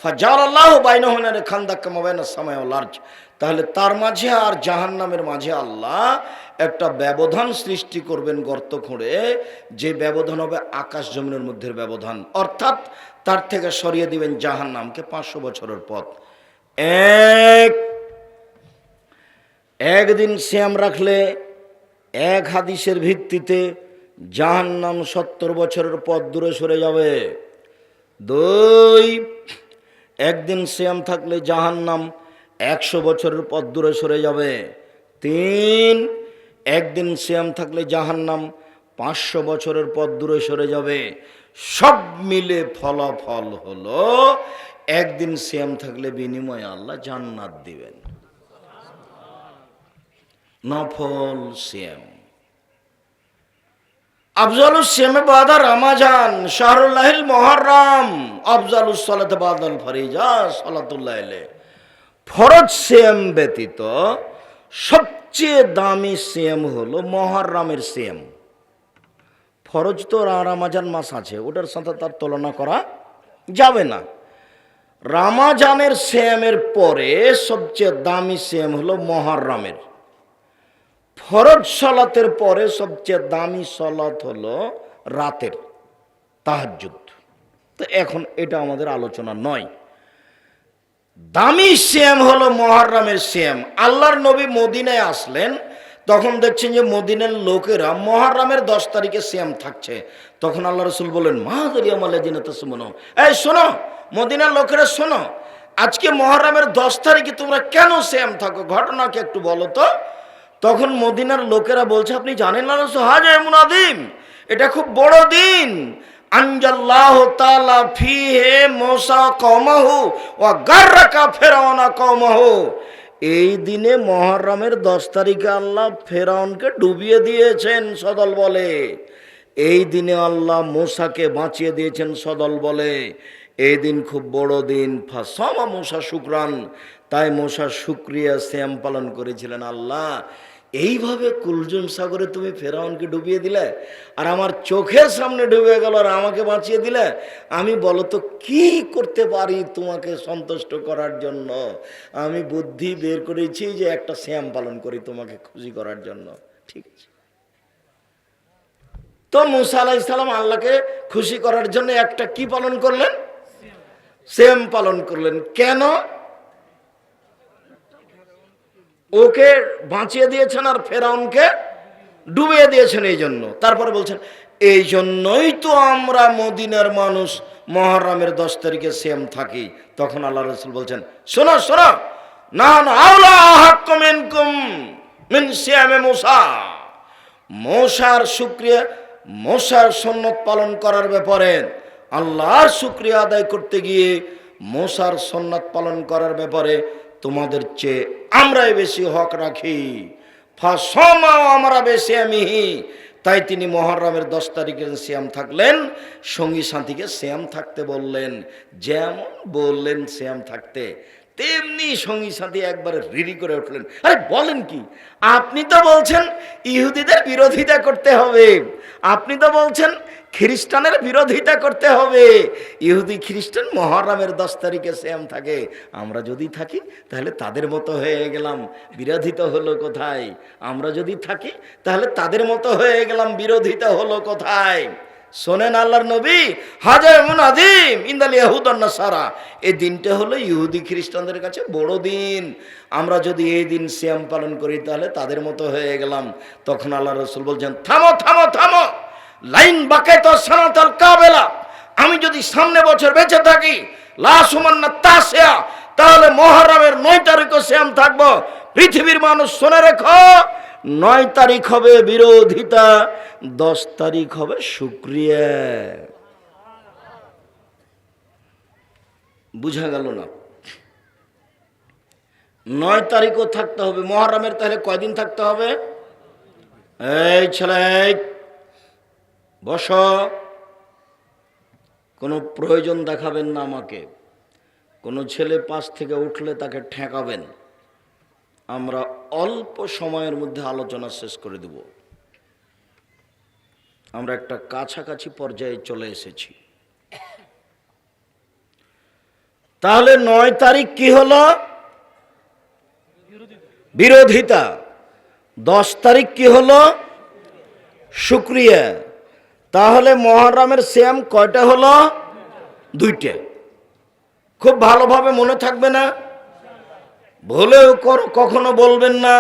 Speaker 1: ফাজারাল্লাহু বাইনাহু খান্দাক কামা বাইনাস সামাই ওয়াল আরজ, তাহলে তার মাঝে আর জাহান্নামের মাঝে আল্লাহ একটা ব্যবধান সৃষ্টি করবেন, গর্ত খুঁড়ে, যে ব্যবধান হবে আকাশ জমিনের মধ্যে ব্যবধান। অর্থাৎ তার থেকে সরিয়ে দিবেন জাহান্নামকে 500 বছরের পথ। একদিন সিয়াম রাখলে এক হাদিসের ভিত্তিতে জাহান্নাম 70 বছরের পথ দূরে সরে যাবে। 2 একদিন সিয়াম থাকলে জাহান্নাম 100 বছরের পথ দূরে সরে যাবে। 3 একদিন সিয়াম থাকলে জাহান্নাম 500 বছরের পথ দূরে সরে যাবে। সব মিলে ফলাফল হলো একদিন সিয়াম থাকলে বিনিময়ে আল্লাহ জান্নাত দিবেন। নফল সিয়াম আফজালুস সিয়ামে বাদা রমাজান শাহরুল্লাহিল মুহররম আফজালুস সালাতে বাদাল ফরিজা সালাতুল লাইলে। ফরজ সিয়াম ব্যতীত সবচেয়ে দামি সিয়াম হলো মুহররমের সিয়াম। ফরজ তো রমাজান মাস আছে, ওটার সাথে তার তুলনা করা যাবে না। রমাজানের সিয়ামের পরে সবচেয়ে দামি সিয়াম হলো মুহররমের। ফরজ সালাতের পরে সবচেয়ে দামি সালাত হলো রাতের তাহাজ্জুদ। তো এখন এটা আমাদের আলোচনা নয়। দামি সিয়াম হলো মুহররমের সিয়াম। আল্লাহর নবী মদিনায় আসলেন, তখন দেখছেন যে মদিনার লোকেরা মুহররমের 10 তারিখে সিয়াম থাকছে। তখন আল্লাহ রাসূল বলেন, মাহাদারিয়া মালাজিনা তাসমুনু, এই শোনো মদিনার লোকেরা শোনো, আজকে মুহররমের 10 তারিখে তোমরা কেন সিয়াম থাকো, ঘটনাকে একটু বলো তো। তখন মদিনার লোকেরা বলছে, আপনি জানেন না রাসূল, হাজে মুনাদিম, এটা খুব বড় দিন। আনজাল্লাহু তাআলা ফিহি মূসা কওমাহু ওয়া গাররাকা ফিরআউনা কওমাহু। এই দিনে মুহররমের 10 তারিখে আল্লাহ ফেরাউনকে ডুবিয়ে দিয়েছেন সদল বলে। এই দিনে আল্লাহ মূসাকে বাঁচিয়ে দিয়েছেন সদল বলে। এই দিন খুব বড় দিন। ফাসামা মূসা শুকরান, তাই মূসা শুকরিয়া সিয়াম পালন করেছিলেন। আল্লাহ, এইভাবে কুলজুম সাগরে তুমি ফেরাউনকে ডুবিয়ে দিলে, আর আমার চোখের সামনে ডুবে গেল, আর আমাকে বাঁচিয়ে দিলে। আমি বলো তো কি করতে পারি তোমাকে সন্তুষ্ট করার জন্য? আমি বুদ্ধি বের করেছি যে একটা সিয়াম পালন করি তোমাকে খুশি করার জন্য। ঠিক আছে। তো মূসা আলাইহিস সালাম আল্লাহকে খুশি করার জন্য একটা কি পালন করলেন? সিয়াম পালন করলেন। কেন? ওকে বাঁচিয়ে দিয়েছেন আর ফেরাউনকে ডুবিয়ে দিয়েছেন, এই জন্য। তারপরে বলছেন, এই জন্যই তো আমরা মদিনার মানুষ মুহররমের 10 তারিখে সিয়াম থাকি। তখন আল্লাহ রাসূল বলছেন, শোনো শোনো, না না আওলা হাক্কু মিনকুম মিন সিয়ামে মূসা। মূসার শুকরিয়া, মূসার সুন্নাত পালন করার ব্যাপারে, আল্লাহর শুকরিয়া আদায় করতে গিয়ে মূসার সুন্নাত পালন করার ব্যাপারে তোমাদের চেয়ে আমরাই বেশি হক রাখি। ফাসামা আমরা বেশি আমিহি, তাই তিনি মুহররমের 10 তারিখে সিয়াম থাকলেন, সঙ্গী সাথীকে সিয়াম থাকতে বললেন। যেমন বললেন সিয়াম থাকতে, তেমনি সঙ্গী সাথী একবারে রিরি করে উঠলেন। আরে বলেন কি, আপনি তো বলছেন ইহুদিদের বিরোধিতা করতে হবে, আপনি তো বলছেন খ্রিস্টানের বিরোধিতা করতে হবে। ইহুদি খ্রিস্টান মুহররমের 10 তারিখে সিয়াম থাকে, আমরা যদি থাকি তাহলে তাদের মতো হয়ে গেলাম, বিরোধিতা হলো কোথায়? আমরা যদি থাকি তাহলে তাদের মতো হয়ে গেলাম, বিরোধিতা হলো কোথায়? শোনেন আল্লাহর নবী, হাজে মুনাদিম ইনদাল ইয়াহুদ ওয়ান নাসারা, এই দিনটা হলো ইহুদি খ্রিস্টানদের কাছে বড় দিন। আমরা যদি এই দিন সিয়াম পালন করি তাহলে তাদের মতো হয়ে গেলাম। তখন আল্লাহ রাসূল বলছেন, থামো থামো থামো, লাইন বাকাইতা সানাতাল কাবেলা, আমি যদি সামনে বছর বেঁচে থাকি লা সুমান্না তাসিয়া, তাহলে মুহররমের 9 তারিখে সিয়াম থাকবো। পৃথিবীর মানুষ শুনে রেখো, 9 তারিখ হবে বিরোধিতা, 10 তারিখ হবে শুকরিয়া। বুঝা গেল না? 9 তারিখও থাকতে হবে। মুহররমের তাহলে কয়দিন থাকতে হবে? এই ছেলে বসো, কোনো প্রয়োজন দেখাবেন না আমাকে। কোনো ছেলে পাশ থেকে উঠলে তাকে ঠেকাবেন। আমরা অল্প সময়ের মধ্যে আলোচনা শেষ করে দেব। আমরা একটা কাছাকাছি পর্যায়ে চলে এসেছি। তাহলে 9 তারিখ কি হলো? বিরোধিতা। 10 তারিখ কি হলো? শুকরিয়া। তাহলে মুহররমের সিয়াম কয়টা হলো? 2টা। খুব ভালোভাবে মনে থাকবে না? ভুলেও কখনো বলবেন না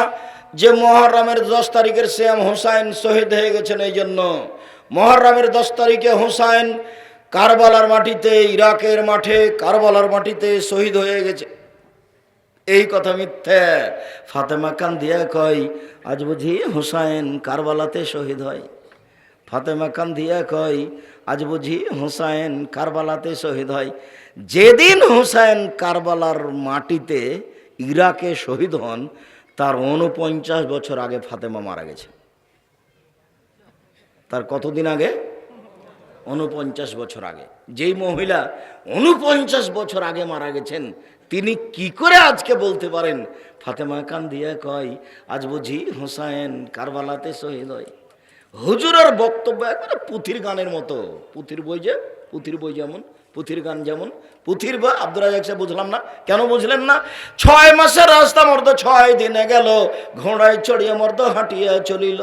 Speaker 1: যে মুহররমের 10 তারিখের সিয়াম হুসাইন শহীদ হয়ে গেছেন এই জন্য। মুহররমের 10 তারিখে হুসাইন কারবালার মাটিতে, ইরাকের মাঠে কারবালার মাটিতে শহীদ হয়ে গেছে, এই কথা মিথ্যে। ফাতেমা কান্দিয়া কয় আজ বুঝি হুসাইন কারবালাতে শহীদ হয়। ফাতেমা কান্দিয়া কয় আজ বুঝি হুসাইন কারবালাতে শহীদ হয়। যেদিন হুসাইন কারবালার মাটিতে ইরাকে শহীদ হন তার 49 বছর আগে ফাতেমা মারা গেছে। তার কতদিন আগে? 49 বছর আগে। যেই মহিলা 49 বছর আগে মারা গেছেন তিনি কি করে আজকে বলতে পারেন? ফাতেমা কান্দিয়া কয় আজ বুঝি হুসাইন কারবালাতে শহীদ হয়। হুজুরের বক্তব্য একবারে পুথির গানের মতো। পুথির বই যেমন, পুথির গান যেমন। পুথির বই আব্দুর রাজাক সাহেব বুঝলাম না, কেন বুঝলেন না? 6 মাসের রাস্তা মর্দ 6 দিনে গেল, ঘোড়ায় চড়িয়ে মর্দ হাঁটিয়া চলিল।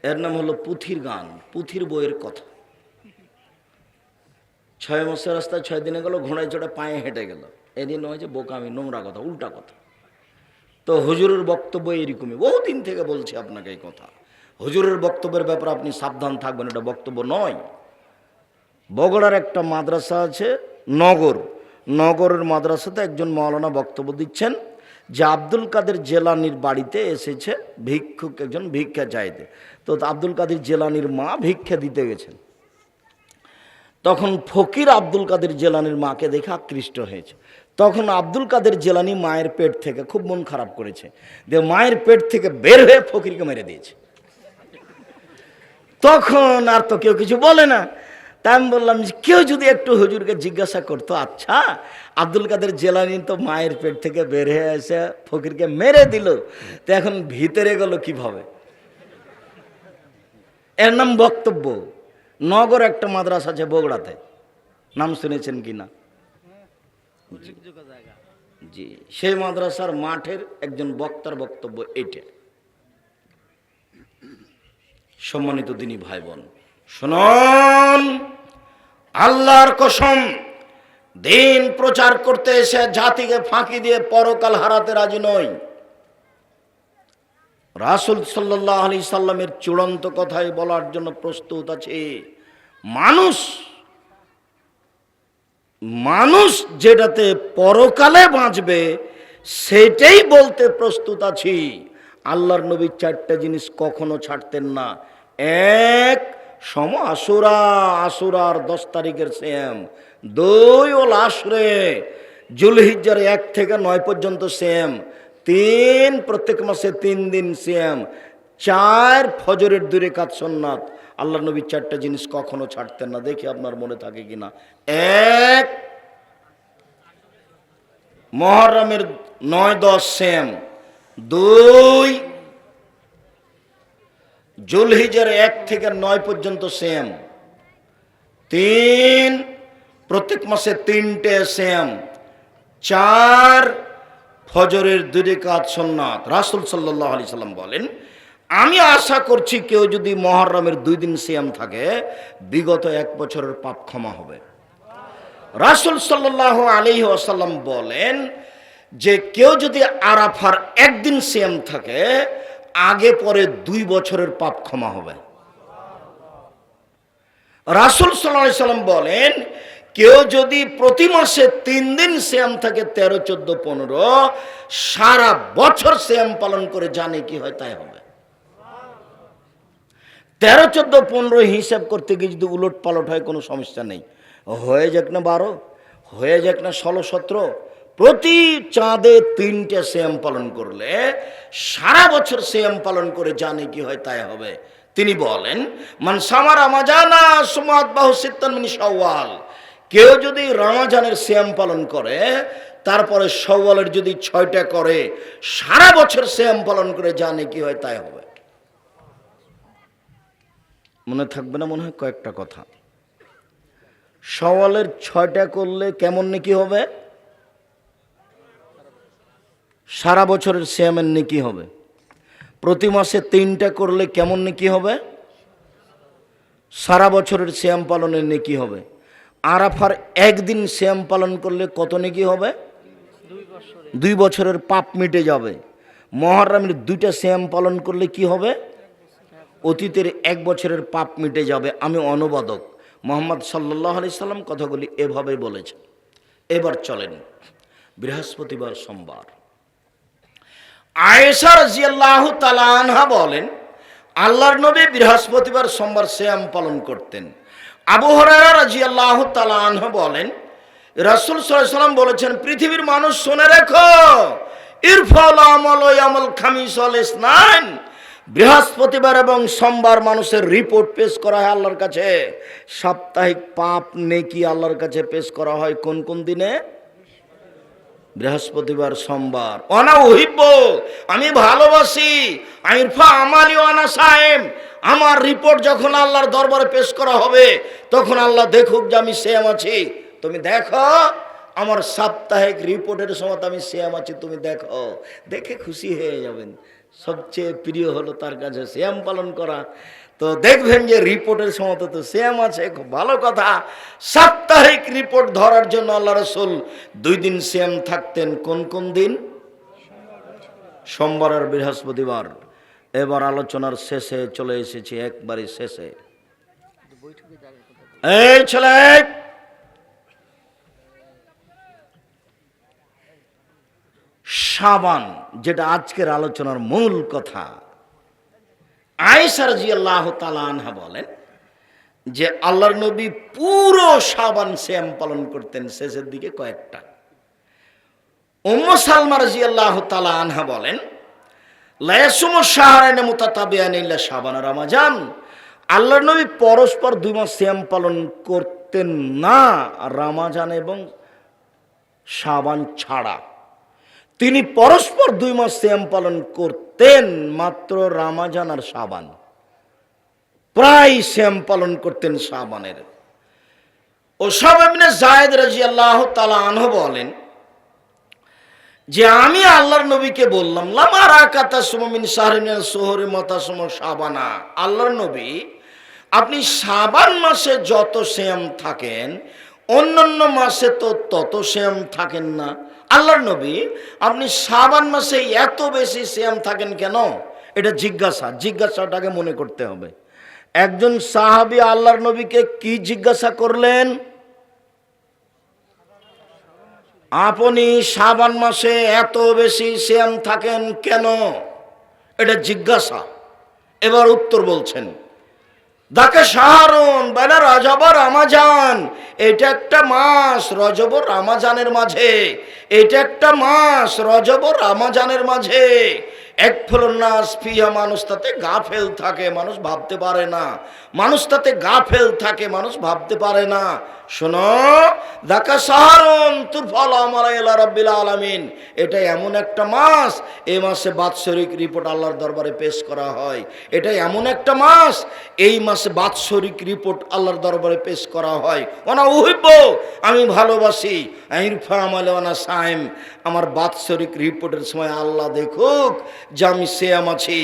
Speaker 1: এর নাম হলো পুথির গান, পুথির বইয়ের কথা। 6 মাসের রাস্তায় 6 দিনে গেল, ঘোড়ায় চড়ে পায়ে হেঁটে গেল। এদিন হয়েছে বোকামি, নোংরা কথা, উল্টা কথা। তো হুজুরের বক্তব্য এরকমই, বহুদিন থেকে বলছি আপনাকে এই কথা। হুজুরের বক্তব্যের ব্যাপারে আপনি সাবধান থাকবেন, এটা বক্তব্য নয়। বগুড়ার একটা মাদ্রাসা আছে নগরের মাদ্রাসাতে একজন মাওলানা বক্তব্য দিচ্ছেন যে আব্দুল কাদের জেলানির বাড়িতে এসেছে ভিক্ষুক একজন ভিক্ষা চাইতে। তো আব্দুল কাদের জেলানির মা ভিক্ষা দিতে গেছেন। তখন ফকির আব্দুল কাদের জেলানির মাকে দেখে আকৃষ্ট হয়েছে। তখন আব্দুল কাদের জেলানি মায়ের পেট থেকে খুব মন খারাপ করেছে, যে মায়ের পেট থেকে বের হয়ে ফকিরকে মেরে দিয়েছে। তখন আর তো কেউ কিছু বলে না। তাই আমি বললাম যে কেউ যদি একটু হুজুরকে জিজ্ঞাসা করতো, আচ্ছা আব্দুল কাদের জেলানি তো মায়ের পেট থেকে বের হয়ে এসে ফকিরকে মেরে দিল, তো এখন ভিতরে গেল কিভাবে? এর নাম বক্তব্য। নগর একটা মাদ্রাসা আছে বগুড়াতে, নাম শুনেছেন কি না? জি, সেই মাদ্রাসার মাঠের একজন বক্তার বক্তব্য এটা। সম্মানিত দিনী ভাই বোন শুনুন, আল্লাহর কসম, দিন প্রচার করতে এসে জাতিকে ফাঁকি দিয়ে পরকাল হারাতে রাজি নই। রাসূল সাল্লাল্লাহু আলাইহি সাল্লামের চূড়ান্ত কথাই বলার জন্য প্রস্তুত আছে। মানুষ যেটাতে পরকালে বাঁচবে সেটাই বলতে প্রস্তুত আছি। আল্লাহর নবী 4টা জিনিস কখনো ছাড়তেন না। 1 আশুরার 10 তারিখের সিয়াম। 2 ওল আশরে, জুলহিজ্জার 1 থেকে 9 পর্যন্ত সিয়াম। 3 প্রত্যেক মাসে 3 দিন সিয়াম। 4 ফজরের 2 রাকাত সুন্নাত। আল্লাহর নবী 4টা জিনিস কখনো ছাড়তেন না। দেখি আপনার মনে থাকে কিনা। 1 মুহররমের 9-10 সিয়াম। 2 জুলহিজ্জার 1 থেকে 9 পর্যন্ত সিয়াম। 3 প্রত্যেক মাসে 3টে সিয়াম। 4 ফজরের 2 রাকাত সুন্নাত। রাসূল সাল্লাল্লাহু আলাইহি সাল্লাম বলেন, আমি আশা করছি কেউ যদি মুহররমের 2 দিন সিয়াম থাকে বিগত 1 বছরের পাপ ক্ষমা হবে। রাসূল সাল্লাল্লাহু আলাইহি ওয়াসাল্লাম বলেন যে কেউ যদি আরাফার 1 দিন সিয়াম থাকে আগে পরে 2 বছরের পাপ ক্ষমা হবে। রাসূল সাল্লাল্লাহু আলাইহি সাল্লাম বলেন কেউ যদি প্রতি মাসে 3 দিন সিয়াম থাকে 13, 14, 15 সারা বছর সিয়াম পালন করে জানে কি হয় তাই হবে। 13, 14, 15 হিসাব করতে গিয়ে যদি উলট পালট হয় কোনো সমস্যা নেই। হয়ে যাক না 12, হয়ে যাক না 16, 17, প্রতি চাঁদে 3টে সিয়াম পালন করলে সারা বছর সিয়াম পালন করে জানে কি হয় তাই হবে। তিনি বলেন, মান সামা রমাজানা সুমাত বাহু সিত্তান মিন শাওয়াল, কেউ যদি রমাজানের সিয়াম পালন করে তারপরে শাওয়ালের যদি 6টা করে সারা বছর সিয়াম পালন করে জানে কি হয় তাই হবে। মনে থাকবে না মনে হয় কয়েকটা কথা। শাওয়ালের 6টা করলে কেমন নেকি হবে? সারা বছরের সিয়ামের নেকি হবে। প্রতি মাসে 3টা করলে কেমন নেকি হবে? সারা বছরের সিয়াম পালনের নেকি হবে। আরাফার একদিন সিয়াম পালন করলে কত নেকি হবে? 2 বছরের পাপ মিটে যাবে। মুহররমের 2টা সিয়াম পালন করলে কি হবে? অতীতের 1 বছরের পাপ মিটে যাবে। আমি অনুবাদক, মুহাম্মদ সাল্লাল্লাহু আলাইহি সাল্লাম কথাগুলি এভাবে বলেছেন। এবার চলেন বৃহস্পতিবার সোমবার। আয়েশা রাদিয়াল্লাহু তাআলা আনহা বলেন, আল্লাহর নবী বৃহস্পতিবার সোমবার সিয়াম পালন করতেন। আবু হুরায়রা রাদিয়াল্লাহু তাআলা আনহু বলেন, রাসূল সাল্লাল্লাহু আলাইহি ওয়াসাল্লাম বলেছেন, পৃথিবীর মানুষ শুনে রেখো, ইরফাল আমাল ইয়ামুল খামিস ওয়াল ইসনাইন, বৃহস্পতিবার এবং সোমবার মানুষের রিপোর্ট পেশ করা হয় আল্লাহর কাছে। সাপ্তাহিক পাপ নেকি আল্লাহর কাছে পেশ করা হয় কোন কোন দিনে? বৃহস্পতিবার সোমবার। অনা উহিব্ব, আমি ভালোবাসি, আইরফা আমালি ওয়ানা সায়েম, আমার রিপোর্ট যখন আল্লাহর দরবারে পেশ করা হবে তখন আল্লাহ দেখুক যে আমি সিয়াম আছি। তুমি দেখো আমার সাপ্তাহিক রিপোর্টের সময় আমি সিয়াম আছি, তুমি দেখো, দেখে খুশি হয়ে যাবেন। সবচেয়ে প্রিয় হলো তার কাছে সিয়াম পালন করা। তো দেখবেন যে রিপোর্টের সময় তো সিয়াম আছে, খুব ভালো কথা। সাপ্তাহিক রিপোর্ট ধরার জন্য আল্লাহ রাসূল 2 দিন সিয়াম থাকতেন। কোন কোন দিন? সোমবার আর বৃহস্পতিবার। এবার আলোচনার শেষে চলে এসেছি, একবারই শেষে। এই ছেলে, শাবান, যেটা আজকের আলোচনার মূল কথা। আয়েশা রাদিয়াল্লাহু তাআলা আনহা বলেন যে আল্লাহর নবী পুরো শাবান সিয়াম পালন করতেন, শেষের দিকে কয়েকটা। উম্মু সালমা রাদিয়াল্লাহু তাআলা আনহা বলেন, লা ইয়াসুমু শাহরাইন মুতাতাবিআইন ইল্লা শাবান আর রমাজান, আল্লাহর নবী পরস্পর 2 মাস সিয়াম পালন করতেন না রমাজান এবং শাবান ছাড়া। তিনি পরস্পর 2 মাস সিয়াম পালন করতেন মাত্র রমাজান আর শাবান। প্রায় সিয়াম পালন করতেন শাবানের। উসামা ইবনে যায়েদ রাদিয়াল্লাহু তাআলা আনহু বলেন যে আমি আল্লাহর নবীকে বললাম, লামা রাকাতা সুমিন শাহরিন সুহরি মাতাসুম শাবানা, আল্লাহর নবী আপনি শাবান মাসে যত সিয়াম থাকেন অন্যান্য মাসে তো তত সিয়াম থাকেন না। আল্লাহর নবী আপনি শাবান মাসে এত বেশি সিয়াম থাকেন কেন? এটা জিজ্ঞাসাটাকে মনে করতে হবে। একজন সাহাবী আল্লাহর নবীকে কি জিজ্ঞাসা করলেন? আপনি শাবান মাসে এত বেশি সিয়াম থাকেন কেন? এটা জিজ্ঞাসা। এবার উত্তর বলছেন, দাকে শাহরুন বাইনা রজব ও রমাজান, এটা একটা মাস রজব ও রমাজানের মাঝে, এটা একটা মাস রজব ও রমাজানের মাঝে। এক ফলনাস ফিহা, মানুষ তাতে গাফেল থাকে, মানুষ ভাবতে পারে না। মানুষ তাতে গাফেল থাকে, মানুষ ভাবতে পারে না। শোনো, দাকা শাহরুন তুরফাল আমাল ইলা রাব্বিল আলামিন, এটা এমন একটা মাস, এই মাসে বাৎসরিক রিপোর্ট আল্লাহর দরবারে পেশ করা হয়। এটা এমন একটা মাস, এই মাসে বাৎসরিক রিপোর্ট আল্লাহর দরবারে পেশ করা হয়। ওনা উহিব্ব, আমি ভালোবাসি, আইরফা আমাল ওয়ানা সাইম, আমার বাৎসরিক রিপোর্টের সময় আল্লাহ দেখুক যে আমি সিয়াম আছি।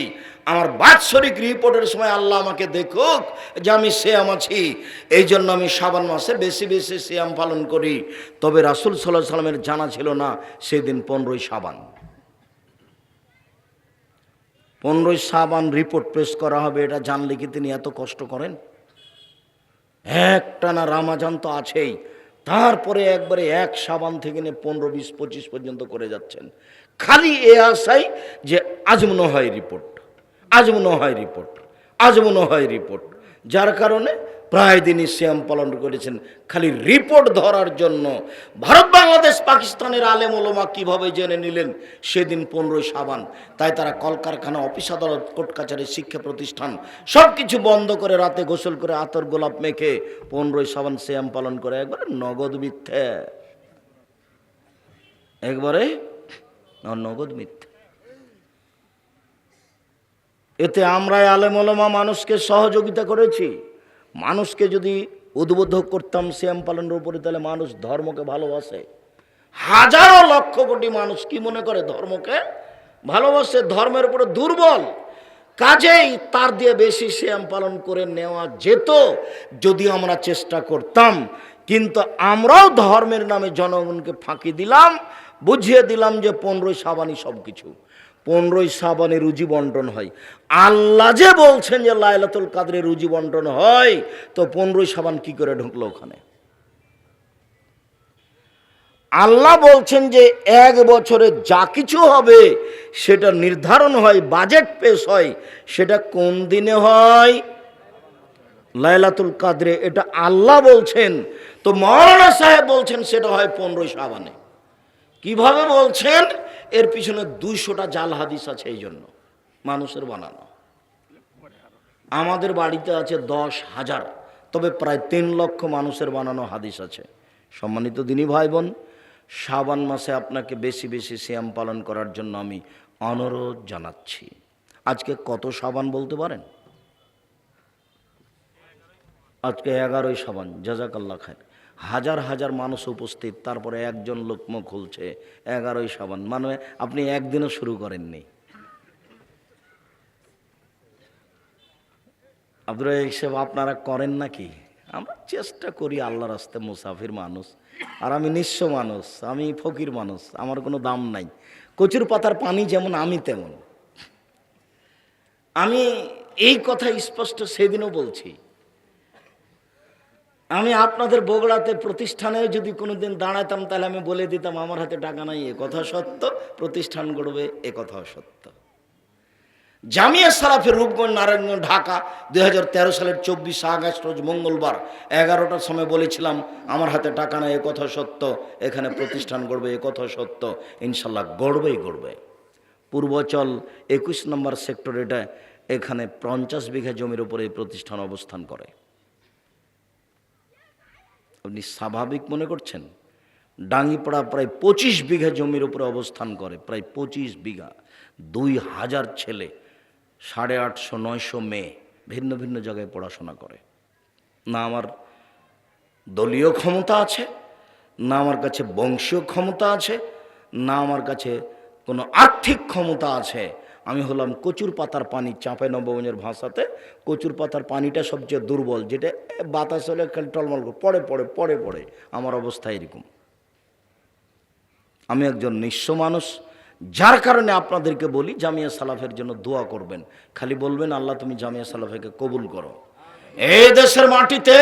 Speaker 1: আমার বাৎসরিক রিপোর্টের সময় আল্লাহ আমাকে দেখুক যে আমি সিয়াম আছি। এই জন্য আমি শাবান মাসে বেশি বেশি সিয়াম পালন করি। তবে রাসূল সাল্লাল্লাহু আলাইহি সাল্লামের জানা ছিল না সেদিন 15ই শাবান। 15ই শাবান রিপোর্ট পেশ করা হবে, এটা জানলে কি তিনি এত কষ্ট করেন? একটানা রমাজান তো আছেই, তারপরে একবারে 1 শাবান থেকে নিয়ে 15, 20, 25 পর্যন্ত করে যাচ্ছেন, খালি এ আশাই যে আজ মনে হয় রিপোর্ট, আজ মনে হয় রিপোর্ট, আজ মনে হয় রিপোর্ট। যার কারণে প্রায় দিনই সিয়াম পালন করেছেন খালি রিপোর্ট ধরার জন্য। ভারত বাংলাদেশ পাকিস্তানের আলেম ওলামা কিভাবে জেনে নিলেন সেদিন 15ই শাবান, তাই তারা কলকারখানা, অফিস আদালত, কোর্ট কাছারি, শিক্ষা প্রতিষ্ঠান সব কিছু বন্ধ করে রাতে গোসল করে আতর গোলাপ মেখে 15ই শাবান সিয়াম পালন করে। একবারে নগদ মিথ্যে, একবারে নগদ মিথ্যে। এতে আমরাই আলেম ওলামা মানুষকে সহযোগিতা করেছি। মানুষকে যদি উদ্বুদ্ধ করতাম সিয়াম পালনের উপরে, তাহলে মানুষ ধর্মকে ভালোবাসে। হাজারো লক্ষ কোটি মানুষ কি মনে করে ধর্মকে ভালোবাসে, ধর্মের উপরে দুর্বল। কাজেই তার দিয়ে বেশি সিয়াম পালন করে নেওয়া যেত যদি আমরা চেষ্টা করতাম। কিন্তু আমরাও ধর্মের নামে জনগণকে ফাঁকি দিলাম, বুঝিয়ে দিলাম যে 15ই শাবানই সব কিছু। 15ই শাবানে রুজি বন্টন হয়। আল্লাহ যে বলছেন যে লাইলাতুল কাদরে রুজি বন্টন হয়, তো 15ই শাবান কি করে ঢুকলো ওখানে? আল্লাহ বলছেন যে এক বছরে যা কিছু হবে সেটা নির্ধারণ হয়, বাজেট পেশ হয়, সেটা কোন দিনে হয়? লাইলাতুল কাদরে। এটা আল্লাহ বলছেন। তো মাওলানা সাহেব বলছেন সেটা হয় 15ই শাবানে। কিভাবে বলছেন? এর পিছনে 200টা জাল হাদিস আছে, এই জন্য মানুষের বানানো। আমাদের বাড়িতে আছে 10,000, তবে প্রায় 3 লক্ষ মানুষের বানানো হাদিস আছে। সম্মানিত দিনী ভাই বোন, শাবান মাসে আপনাকে বেশি বেশি সিয়াম পালন করার জন্য আমি অনুরোধ জানাচ্ছি। আজকে কত শাবান বলতে পারেন? আজকে 11ই শাবান। জাযাকাল্লাহ খায়ের। হাজার হাজার মানুষ উপস্থিত, তারপরে একজন লোক মুখ খুলছে 11ই শাবান। মানে আপনি একদিনও শুরু করেননি। আপনারা এইসব আপনারা করেন নাকি? আমরা চেষ্টা করি আল্লাহর রাস্তে, মুসাফির মানুষ, আর আমি নিঃস্ব মানুষ, আমি ফকির মানুষ, আমার কোনো দাম নাই। কচুর পাতার পানি যেমন আমি তেমন। আমি এই কথা স্পষ্ট সেদিনও বলছি। আমি আপনাদের বগুড়াতে প্রতিষ্ঠানে যদি কোনোদিন দাঁড়াতাম, তাহলে আমি বলে দিতাম আমার হাতে টাকা নাই, এ কথা সত্য। প্রতিষ্ঠান গড়বে, এ কথাও সত্য। জামিয়া সালাফের রূপগঞ্জ, নারায়ণগঞ্জ, ঢাকা 2013 সালের 24 আগস্ট রোজ মঙ্গলবার 11টার সময় বলেছিলাম আমার হাতে টাকা নাই, এ কথা সত্য। এখানে প্রতিষ্ঠান গড়বে, এ কথা সত্য। ইনশাল্লাহ গড়বেই গড়বে। পূর্বচল 21 নম্বর সেক্টর, এটা এখানে 50 বিঘা জমির উপরে এই প্রতিষ্ঠান অবস্থান করে। আপনি স্বাভাবিক মনে করছেন? ডাঙ্গিপাড়া প্রায় 25 বিঘা জমির উপরে অবস্থান করে, প্রায় 25 বিঘা। 2000 ছেলে, 850-900 মেয়ে ভিন্ন ভিন্ন জায়গায় পড়াশোনা করে। না আমার দলীয় ক্ষমতা আছে, না আমার কাছে বংশীয় ক্ষমতা আছে, না আমার কাছে কোনো আর্থিক ক্ষমতা আছে। আমি হলাম কচুর পাতার পানি। চাঁপাইনবাবগঞ্জের ভাষাতে কচুর পাতার পানিটা সবচেয়ে দুর্বল, যেটা বাতাস হলে খালি টলমল পড়ে পড়ে পড়ে পড়ে। আমার অবস্থা এরকম। আমি একজন নিঃস্ব মানুষ, যার কারণে আপনাদেরকে বলি জামিয়া সালাফের জন্য দোয়া করবেন। খালি বলবেন আল্লাহ তুমি জামিয়া সালাফেকে কবুল করো। এই দেশের মাটিতে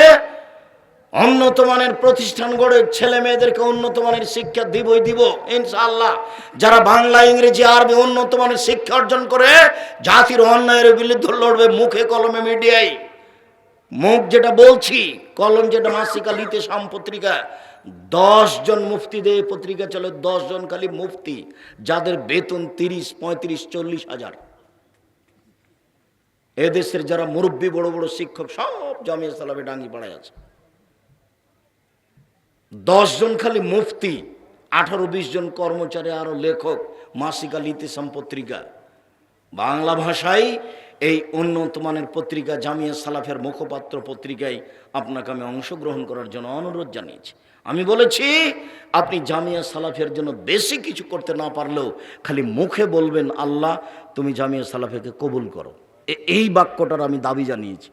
Speaker 1: উন্নত মানের প্রতিষ্ঠান গড়ে ছেলে মেয়েদেরকে উন্নত মানের শিক্ষা দিবই দিব ইনশাআল্লাহ। যারা বাংলা, ইংরেজি, আরবি উন্নত মানের শিক্ষা অর্জন করে জাতির অন্যায়ের বিরুদ্ধে লড়বে মুখে কলমে মিডিয়ায়। মুখ যেটা বলছি, কলম যেটা মাসিকা লিতে সাম পত্রিকা। 10 জন মুফতি দিয়ে পত্রিকা চলে, 10 জন খালি মুফতি, যাদের বেতন 30, 35, 40 হাজার। এদেশের যারা মুরব্বী, বড় বড় শিক্ষক সব জামিয়া সালাফে ডাঙ্গিপাড়ায় আছে। 10 জন খালি মুফতি, 18-20 জন কর্মচারী, আরো লেখক, মাসিকা লিতেসাম পত্রিকা। বাংলা ভাষায় এই উন্নত মানের পত্রিকা জামিয়া সালাফের মুখপাত্র পত্রিকায় আপনাকে আমি অংশগ্রহণ করার জন্য অনুরোধ জানিয়েছি। আমি বলেছি আপনি জামিয়া সালাফের জন্য বেশি কিছু করতে না পারলেও খালি মুখে বলবেন আল্লাহ তুমি জামিয়া সালাফেকে কবুল করো। এই বাক্যটার আমি দাবি জানিয়েছি।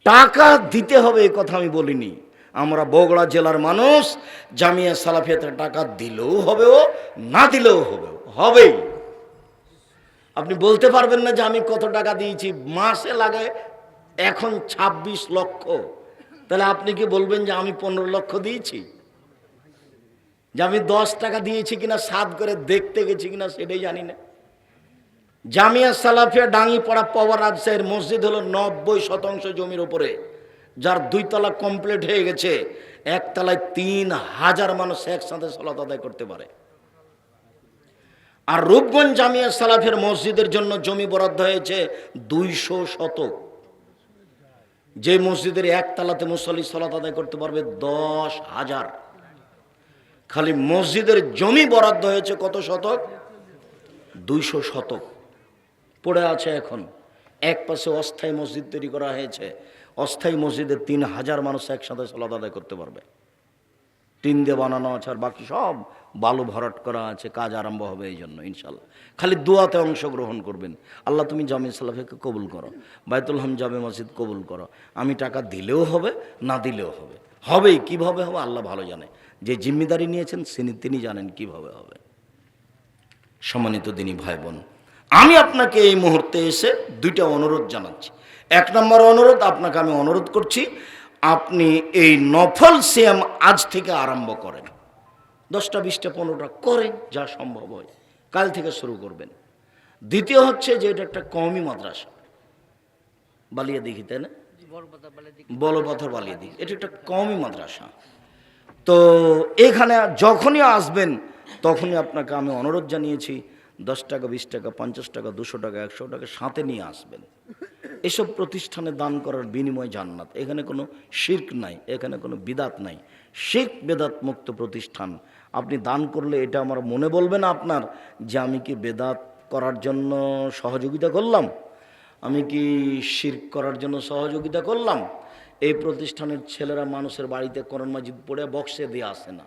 Speaker 1: টাকা দিতে হবে এ কথা আমি বলিনি। আমরা বগুড়া জেলার মানুষ, জামিয়া সালাফিয়াতে টাকা দিলেও হবে, ও না দিলেও হবে, হবেই। আপনি বলতে পারবেন না যে আমি কত টাকা দিয়েছি। মাসে লাগে এখন 26 লক্ষ, তাহলে আপনি কি বলবেন যে আমি 15 লক্ষ দিয়েছি? যে আমি 10 টাকা দিয়েছি কিনা, সাদ করে দেখতে গেছি কিনা সেটাই জানি না। জামিয়া সালাফিয়া ডাঙ্গিপাড়া পাওয়ার রাজশাহীর মসজিদ হলো 90% জমির উপরে, যার 2 তলা কমপ্লিট হয়ে গেছে। একতলায় 3000 মানুষ একসাথে সালাত আদায় করতে পারে। আর রূপগঞ্জ জামিয়া সালাফিয়ার মসজিদের জন্য জমি বরাদ্দ হয়েছে 200 শতক, যে মসজিদের একতলাতে মুসল্লি সালাত আদায় করতে পারবে 10,000। খালি মসজিদের জমি বরাদ্দ হয়েছে কত শতক? 200 শতক পড়ে আছে এখন। এক পাশে অস্থায়ী মসজিদ তৈরি করা হয়েছে, অস্থায়ী মসজিদে 3000 মানুষ একসাথে সালাত আদায় করতে পারবে। টিন দিয়ে বানানো আছে, আর বাকি সব বালু ভরাট করা আছে। কাজ আরম্ভ হবে এই জন্য ইনশাল্লাহ। খালি দোয়াতে অংশগ্রহণ করবেন। আল্লাহ তুমি জামিয়া সালাফিয়াকে কবুল করো, বাইতুল হাম জামে মসজিদ কবুল করো। আমি টাকা দিলেও হবে, না দিলেও হবে। হবেই, কীভাবে হবে আল্লাহ ভালো জানে। যে জিম্মেদারি নিয়েছেন তিনি জানেন কিভাবে হবে। সম্মানিত দিনী ভাই বোন, আমি আপনাকে এই মুহূর্তে এসে 2টা অনুরোধ জানাচ্ছি। 1 নম্বর অনুরোধ, আপনাকে আমি অনুরোধ করছি আপনি এই নফল সিয়াম আজ থেকে আরম্ভ করেন। 10টা 20টা 15টা করেন, যা সম্ভব হয় কাল থেকে শুরু করবেন। দ্বিতীয় হচ্ছে যে এটা একটা কওমি মাদ্রাসা, বালিয়া দিঘি, তাই না? বলপথর বালিয়া দিঘি, এটা একটা কওমি মাদ্রাসা। তো এখানে যখনই আসবেন তখনই আপনাকে আমি অনুরোধ জানিয়েছি 10 টাকা 20 টাকা 50 টাকা 200 টাকা 100 টাকা সাথে নিয়ে আসবেন। এসব প্রতিষ্ঠানে দান করার বিনিময় জান্নাত। এখানে কোনো শিরক নাই, এখানে কোনো বিদাত নাই। শিরক বেদাত মুক্ত প্রতিষ্ঠান। আপনি দান করলে এটা আমার মনে বলবে না আপনার যে আমি কি বেদাত করার জন্য সহযোগিতা করলাম, আমি কি শিরক করার জন্য সহযোগিতা করলাম। এই প্রতিষ্ঠানের ছেলেরা মানুষের বাড়িতে কোরআন মাজিদ পড়ে বক্সে দিয়ে আসে না।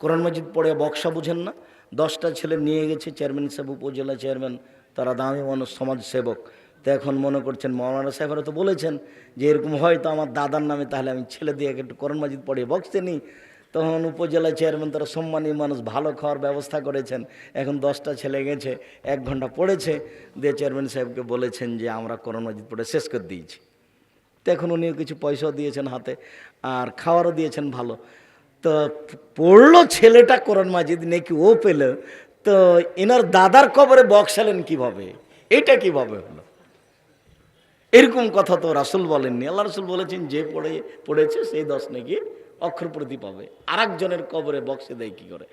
Speaker 1: কোরআন মাজিদ পড়ে বক্সা বুঝেন না? 10টা ছেলে নিয়ে গেছে চেয়ারম্যান সাহেব, উপজেলা চেয়ারম্যান, তারা দামি মানুষ, সমাজ সেবক। তো এখন মনে করছেন মৌলানা সাহেবরা তো বলেছেন যে এরকম হয়তো আমার দাদার নামে, তাহলে আমি ছেলে দিয়ে একটু কোরআন মাজিদ পড়ে বক্সে নিই। তখন উপজেলা চেয়ারম্যান, তারা সম্মানী মানুষ, ভালো খাওয়ার ব্যবস্থা করেছেন। এখন 10টা ছেলে গেছে, 1 ঘন্টা পড়েছে, দিয়ে চেয়ারম্যান সাহেবকে বলেছেন যে আমরা কোরআন মাজিদ পড়ে শেষ করে দিয়েছি। তো এখন উনিও কিছু পয়সাও দিয়েছেন হাতে, আর খাওয়ারও দিয়েছেন ভালো। তো পড়লো ছেলেটা কোরআন মাজিদ, নাকি ও পেল। তো এনার দাদার কবরে বক্সালেন কিভাবে? এটা কিভাবে হলো? এরকম কথা তো রাসূল বলেননি। আল্লাহ রাসূল বলেছেন যে পড়েছে সেই 10 নাকি অক্ষর প্রতি পাবে। আর একজনের কবরে বক্সে দেয় কি করে?